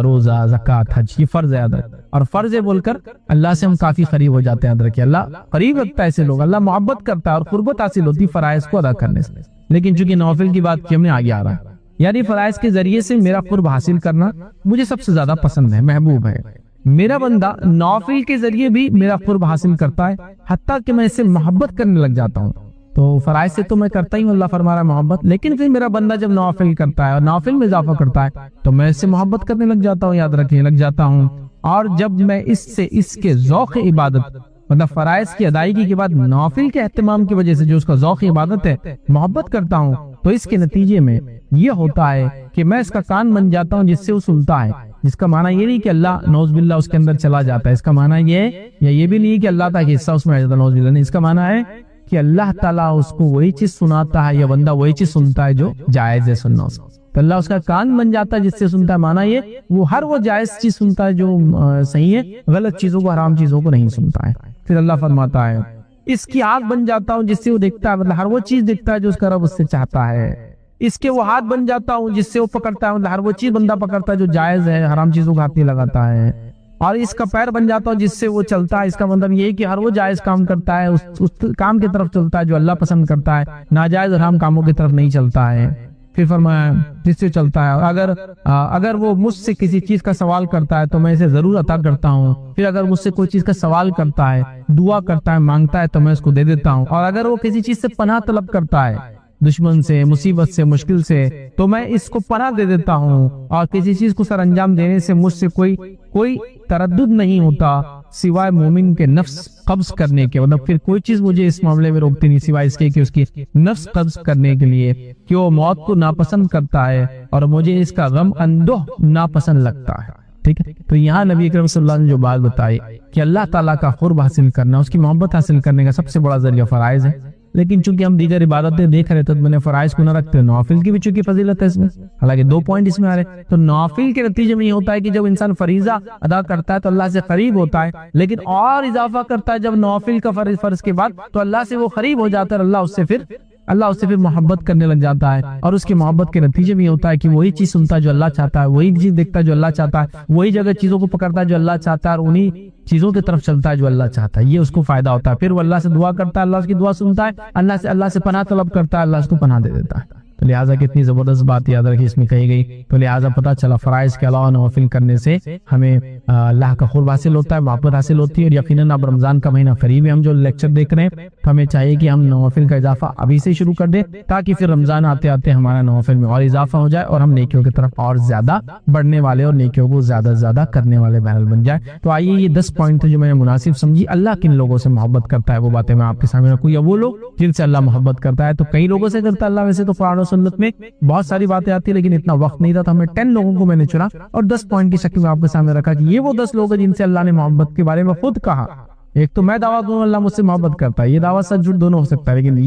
روزہ, زکوٰۃ, حج, یہ فرض ہے. اور فرض ہے بول کر اللہ سے ہم کافی قریب ہو جاتے ہیں. یاد رکھیے اللہ قریب رکھتا ہے ایسے لوگ, اللہ محبت کرتا ہے اور قربت حاصل ہوتی فرائض کو ادا کرنے سے. لیکن چونکہ نوافل کی بات کی ہم نے, آگے آ رہا ہے, یعنی فرائض کے ذریعے سے میرا قرب حاصل کرنا مجھے سب سے زیادہ پسند ہے, محبوب ہے. میرا بندہ نوافل کے ذریعے بھی میرا قرب حاصل کرتا ہے, حتیٰ کہ میں اس سے محبت کرنے لگ جاتا ہوں. تو فرائض سے تو میں کرتا ہی ہوں, اللہ فرما رہا ہے محبت, لیکن پھر میرا بندہ جب نوافل کرتا ہے اور نوافل میں اضافہ کرتا ہے تو میں اس سے محبت کرنے لگ جاتا ہوں, یاد رکھنے لگ جاتا ہوں. اور جب میں اس کے ذوق عبادت, مطلب فرائض کی ادائیگی کے بعد نوافل کے اہتمام کی وجہ سے جو اس کا ذوق عبادت ہے, محبت کرتا ہوں, تو اس کے نتیجے میں یہ ہوتا ہے کہ میں اس کا کان بن جاتا ہوں جس سے وہ سنتا ہے. جس کا معنی یہ نہیں کہ اللہ نعوذ باللہ اس کے اندر چلا جاتا ہے, اس کا معنی یہ ہے, یا یہ بھی نہیں کہ اللہ تعالیٰ حصہ اس میں آ جاتا ہے, نعوذ باللہ نہیں. اس کا معنی ہے کہ اللہ تعالیٰ اس کو وہی چیز سناتا ہے, یا بندہ وہی چیز سنتا ہے جو جائز ہے سننا اس کو, تو اللہ اس کا کان بن جاتا ہے جس سے سنتا ہے. معنی یہ وہ ہر وہ جائز چیز سنتا ہے جو صحیح ہے, غلط چیزوں کو, حرام چیزوں کو نہیں سنتا ہے. پھر اللہ فرماتا ہے اس کی آنکھ بن جاتا ہوں جس سے وہ دیکھتا ہے, مطلب ہر وہ چیز دیکھتا ہے جو اس کا رب اس سے چاہتا ہے. اس کے وہ ہاتھ بن جاتا ہوں جس سے وہ پکڑتا ہے, مطلب ہر وہ چیز بندہ پکڑتا ہے جو جائز ہے, حرام چیزوں کو ہاتھ نہیں لگاتا ہے. اور اس کا پیر بن جاتا ہوں جس سے وہ چلتا ہے, اس کا مطلب یہ کہ ہر وہ جائز کام کرتا ہے, اس کام کی طرف چلتا ہے جو اللہ پسند کرتا ہے, ناجائز حرام کاموں کی طرف نہیں چلتا ہے. پھر فرمایا جس سے چلتا ہے, اگر وہ مجھ سے کسی چیز کا سوال کرتا ہے تو میں اسے ضرور عطا کرتا ہوں. پھر اگر مجھ سے کوئی چیز کا سوال کرتا ہے, دعا کرتا ہے, مانگتا ہے تو میں اس کو دے دیتا ہوں. اور اگر وہ کسی چیز سے پناہ طلب کرتا ہے, دشمن سے, مصیبت سے, مشکل سے, تو میں اس کو پناہ دے دیتا ہوں. اور کسی چیز کو سر انجام دینے سے مجھ سے کوئی تردد نہیں ہوتا سوائے مومن کے نفس قبض کرنے کے. مطلب پھر کوئی چیز مجھے اس معاملے میں روکتی نہیں سوائے اس کے کہ اس کی نفس قبض کرنے کے لیے, کہ وہ موت کو ناپسند کرتا ہے اور مجھے اس کا غم اندوہ ناپسند لگتا ہے. ٹھیک ہے, تو یہاں نبی اکرم صلی اللہ علیہ وسلم نے جو بات بتائی کہ اللہ تعالیٰ کا قرب حاصل کرنا, اس کی محبت حاصل کرنے کا سب سے بڑا ذریعہ فرائض ہے. لیکن چونکہ ہم دیگر عبادتیں دیکھ رہے تھے تو میں نے فرائض کو نہ رکھتے, نوافل کی بھی چونکہ فضیلت ہے اس میں, حالانکہ 2 پوائنٹ اس میں آ رہے. تو نوافل کے نتیجے میں یہ ہوتا ہے کہ جب انسان فریضہ ادا کرتا ہے تو اللہ سے قریب ہوتا ہے, لیکن اور اضافہ کرتا ہے جب نوافل کا فرض کے بعد تو اللہ سے وہ قریب ہو جاتا ہے, اللہ اس سے پھر محبت کرنے لگ جاتا ہے. اور اس کی محبت کے نتیجے میں یہ ہوتا ہے کہ وہی چیز سنتا ہے جو اللہ چاہتا ہے, وہی چیز دیکھتا ہے جو اللہ چاہتا ہے, وہی جگہ چیزوں کو پکڑتا ہے جو اللہ چاہتا ہے, اور انہی چیزوں کی طرف چلتا ہے جو اللہ چاہتا ہے. یہ اس کو فائدہ ہوتا ہے. پھر وہ اللہ سے دعا کرتا ہے, اللہ اس کی دعا سنتا ہے, اللہ سے پناہ طلب کرتا ہے, اللہ اس کو پناہ دے دیتا ہے. تو لہٰذا کتنی زبردست بات یاد رکھی اس میں کہی گئی. تو لہٰذا پتہ چلا فرائض کے علاوہ نوافل کرنے سے ہمیں اللہ کا قرب حاصل ہوتا ہے, محبت حاصل ہوتی ہے. اور یقیناً اب رمضان کا مہینہ قریب ہے, ہم جو لیکچر دیکھ رہے ہیں تو ہمیں چاہیے کہ ہم نوافل کا اضافہ ابھی سے شروع کر دیں, تاکہ پھر رمضان آتے آتے ہمارا نوافل میں اور اضافہ ہو جائے اور ہم نیکیوں کی طرف اور زیادہ بڑھنے والے اور نیکیوں کو زیادہ سے زیادہ کرنے والے بہرحال بن جائے. تو آئیے یہ 10 پوائنٹ جو میں نے مناسب سمجھی. اللہ کن لوگوں سے محبت کرتا ہے وہ باتیں میں آپ کے سامنے رکھوں, یا وہ لوگ جن سے اللہ محبت کرتا ہے. تو کئی لوگوں سے کرتا ہے اللہ, ویسے تو قرآن و سنت میں بہت ساری باتیں آتی ہیں, لیکن اتنا وقت نہیں تھا, تو ہمیں 10 لوگوں کو میں نے چنا اور 10 پوائنٹ کی شکل میں آپ کے سامنے رکھا کہ یہ وہ 10 لوگ ہیں جن سے اللہ نے محبت کے بارے میں خود کہا. ایک تو میں دعویٰ دوں اللہ مجھ سے محبت کرتا ہے, یہ دعویٰ سچ جھوٹ دونوں ہو سکتا ہے, لیکن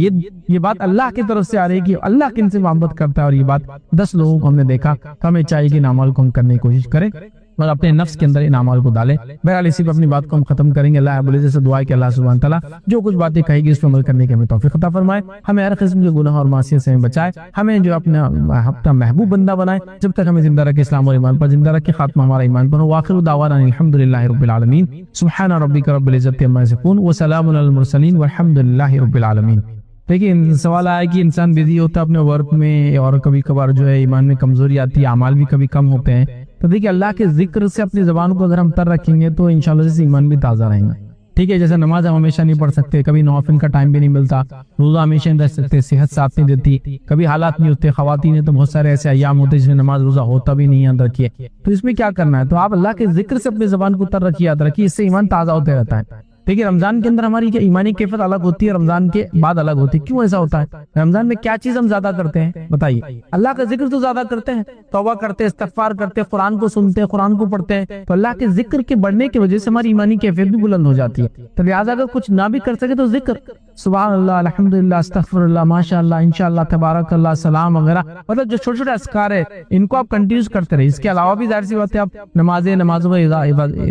یہ بات اللہ کی طرف سے آ رہی ہے کہ اللہ کن سے محبت کرتا ہے, اور یہ بات 10 لوگوں کو ہم نے دیکھا. تو ہمیں چاہیے کہ ان اعمال کو ہم کرنے کی کوشش کریں اور اپنے نفس کے اندر ان اعمال کو ڈالیں. بہرحال اسی پہ اپنی بات کو ہم ختم کریں گے. اللہ رب العزت سے دعا ہے کہ اللہ سبحانہ تعالیٰ جو کچھ باتیں کہے گی اس پر عمل کرنے کی ہمیں توفیق عطا فرمائے, ہمیں ہر قسم کے گناہ اور معصیت سے بچائے, ہمیں جو اپنا محبوب بندہ بنائے, جب تک ہمیں زندہ رکھے اسلام اور ایمان پر زندہ رکھے, خاتمہ ہمارا ایمان پر ہو. وآخر دعوانا الحمدللہ رب العالمین. سبحان ربک رب العزت عما یصفون وسلام علی المرسلین والحمدللہ رب العالمین. دیکھیں سوال آیا کہ انسان بزی ہوتا ہے اپنے ورک میں, اور کبھی کبھار جو ہے ایمان میں کمزوری آتی ہے, اعمال بھی کبھی کم ہوتے ہیں. تو دیکھیں اللہ کے ذکر سے اپنی زبان کو اگر ہم تر رکھیں گے تو انشاءاللہ سے ایمان بھی تازہ رہیں گا. ٹھیک ہے, جیسے نماز ہم ہمیشہ نہیں پڑھ سکتے, کبھی نوافل کا ٹائم بھی نہیں ملتا, روزہ ہمیشہ نہیں رہ سکتے, صحت ساتھ نہیں دیتی, کبھی حالات نہیں ہوتے, خواتین تو بہت سارے ایسے ایام ہوتے جس میں نماز روزہ ہوتا بھی نہیں ہے اندر کیے. تو اس میں کیا کرنا ہے, تو آپ اللہ کے ذکر سے اپنی زبان کو تر رکھیے, یاد رکھیے, اس سے ایمان تازہ ہوتے رہتا ہے. دیکھیے رمضان کے اندر ہماری ایمانی کیفیت الگ ہوتی ہے, رمضان کے بعد الگ ہوتی ہے. کیوں ایسا ہوتا ہے؟ رمضان میں کیا چیز ہم زیادہ کرتے ہیں بتائیے؟ اللہ کا ذکر تو زیادہ کرتے ہیں, توبہ کرتے, استغفار کرتے, قرآن کو سنتے, قرآن کو پڑھتے ہیں. تو اللہ کے ذکر کے بڑھنے کی وجہ سے ہماری ایمانی کیفیت بھی بلند ہو جاتی ہے. تو لہٰذا اگر کچھ نہ بھی کر سکے تو ذکر, سبحان اللہ, الحمدللہ, استغفر اللہ, ماشاء اللہ, انشاءاللہ, تبارک اللہ, سلام وغیرہ, مطلب جو چھوٹے چھوٹے اذکار ہے ان کو آپ کنٹینیوس کرتے رہے. اس کے علاوہ بھی ظاہر سی بات ہے آپ نمازوں میں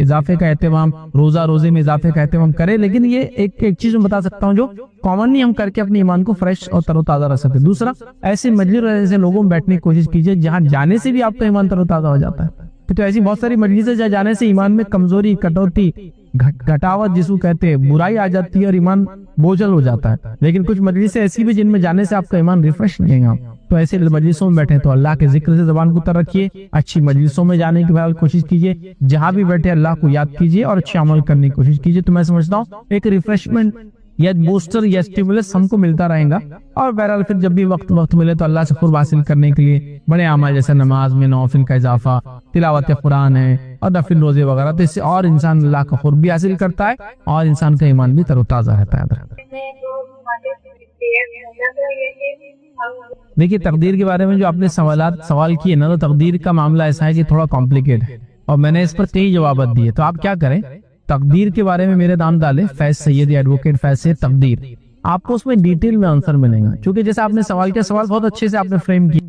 اضافے کا اہتمام, روزے میں اضافے کا اہتمام کریں. لیکن یہ ایک چیز میں بتا سکتا ہوں جو کامنلی ہم کر کے اپنے ایمان کو فریش اور تر و تازہ رکھ سکتے. دوسرا, ایسے مجلس ایسے لوگوں میں بیٹھنے کی کوشش کیجیے جہاں جانے سے بھی آپ کا ایمان تر و تازہ ہو جاتا ہے. تو ایسی بہت ساری مجلسیں جہاں جانے سے ایمان میں کمزوری, کٹوتی, گھٹاوٹ جس کو کہتے ہیں, برائی آ جاتی ہے اور ایمان بوجھل ہو جاتا ہے. لیکن کچھ مجلسیں ایسی بھی جن میں جانے سے آپ کا ایمان ریفریش نہیں ہے. تو ایسے مجلسوں میں بیٹھے تو اللہ کے ذکر سے زبان کو تر رکھیے, اچھی مجلسوں میں جانے کی کوشش کیجیے, جہاں بھی بیٹھے اللہ کو یاد کیجیے اور اچھے عمل کرنے کی کوشش کیجیے. تو میں سمجھتا ہوں ایک ریفریشمنٹ یا بوسٹر یا اسٹیمولس ہم کو ملتا رہے گا. اور بہرحال پھر جب بھی وقت ملے تو اللہ سے قرب حاصل کرنے کے لیے بڑے اعمال جیسے نماز میں نوافل کا اضافہ, تلاوت قرآن ہے اور نفل روزے وغیرہ, تو اس سے اور انسان اللہ کا قرب بھی حاصل کرتا ہے اور انسان کا ایمان بھی تر و تازہ رہتا ہے. دیکھیے تقدیر کے بارے میں جو آپ نے سوال کیے نا, تو تقدیر کا معاملہ ایسا ہے کہ تھوڑا کمپلیکیٹ ہے اور میں نے اس پر کئی جوابات دیے. تو آپ کیا کریں, تقدیر کے بارے میں میرے نام ڈالے فیض سیدی, ایڈوکیٹ فیض سید تقدیر, آپ کو اس میں ڈیٹیل میں آنسر ملے گا. چونکہ جیسے آپ نے سوال کیا, سوال بہت اچھے سے آپ نے فریم کیا.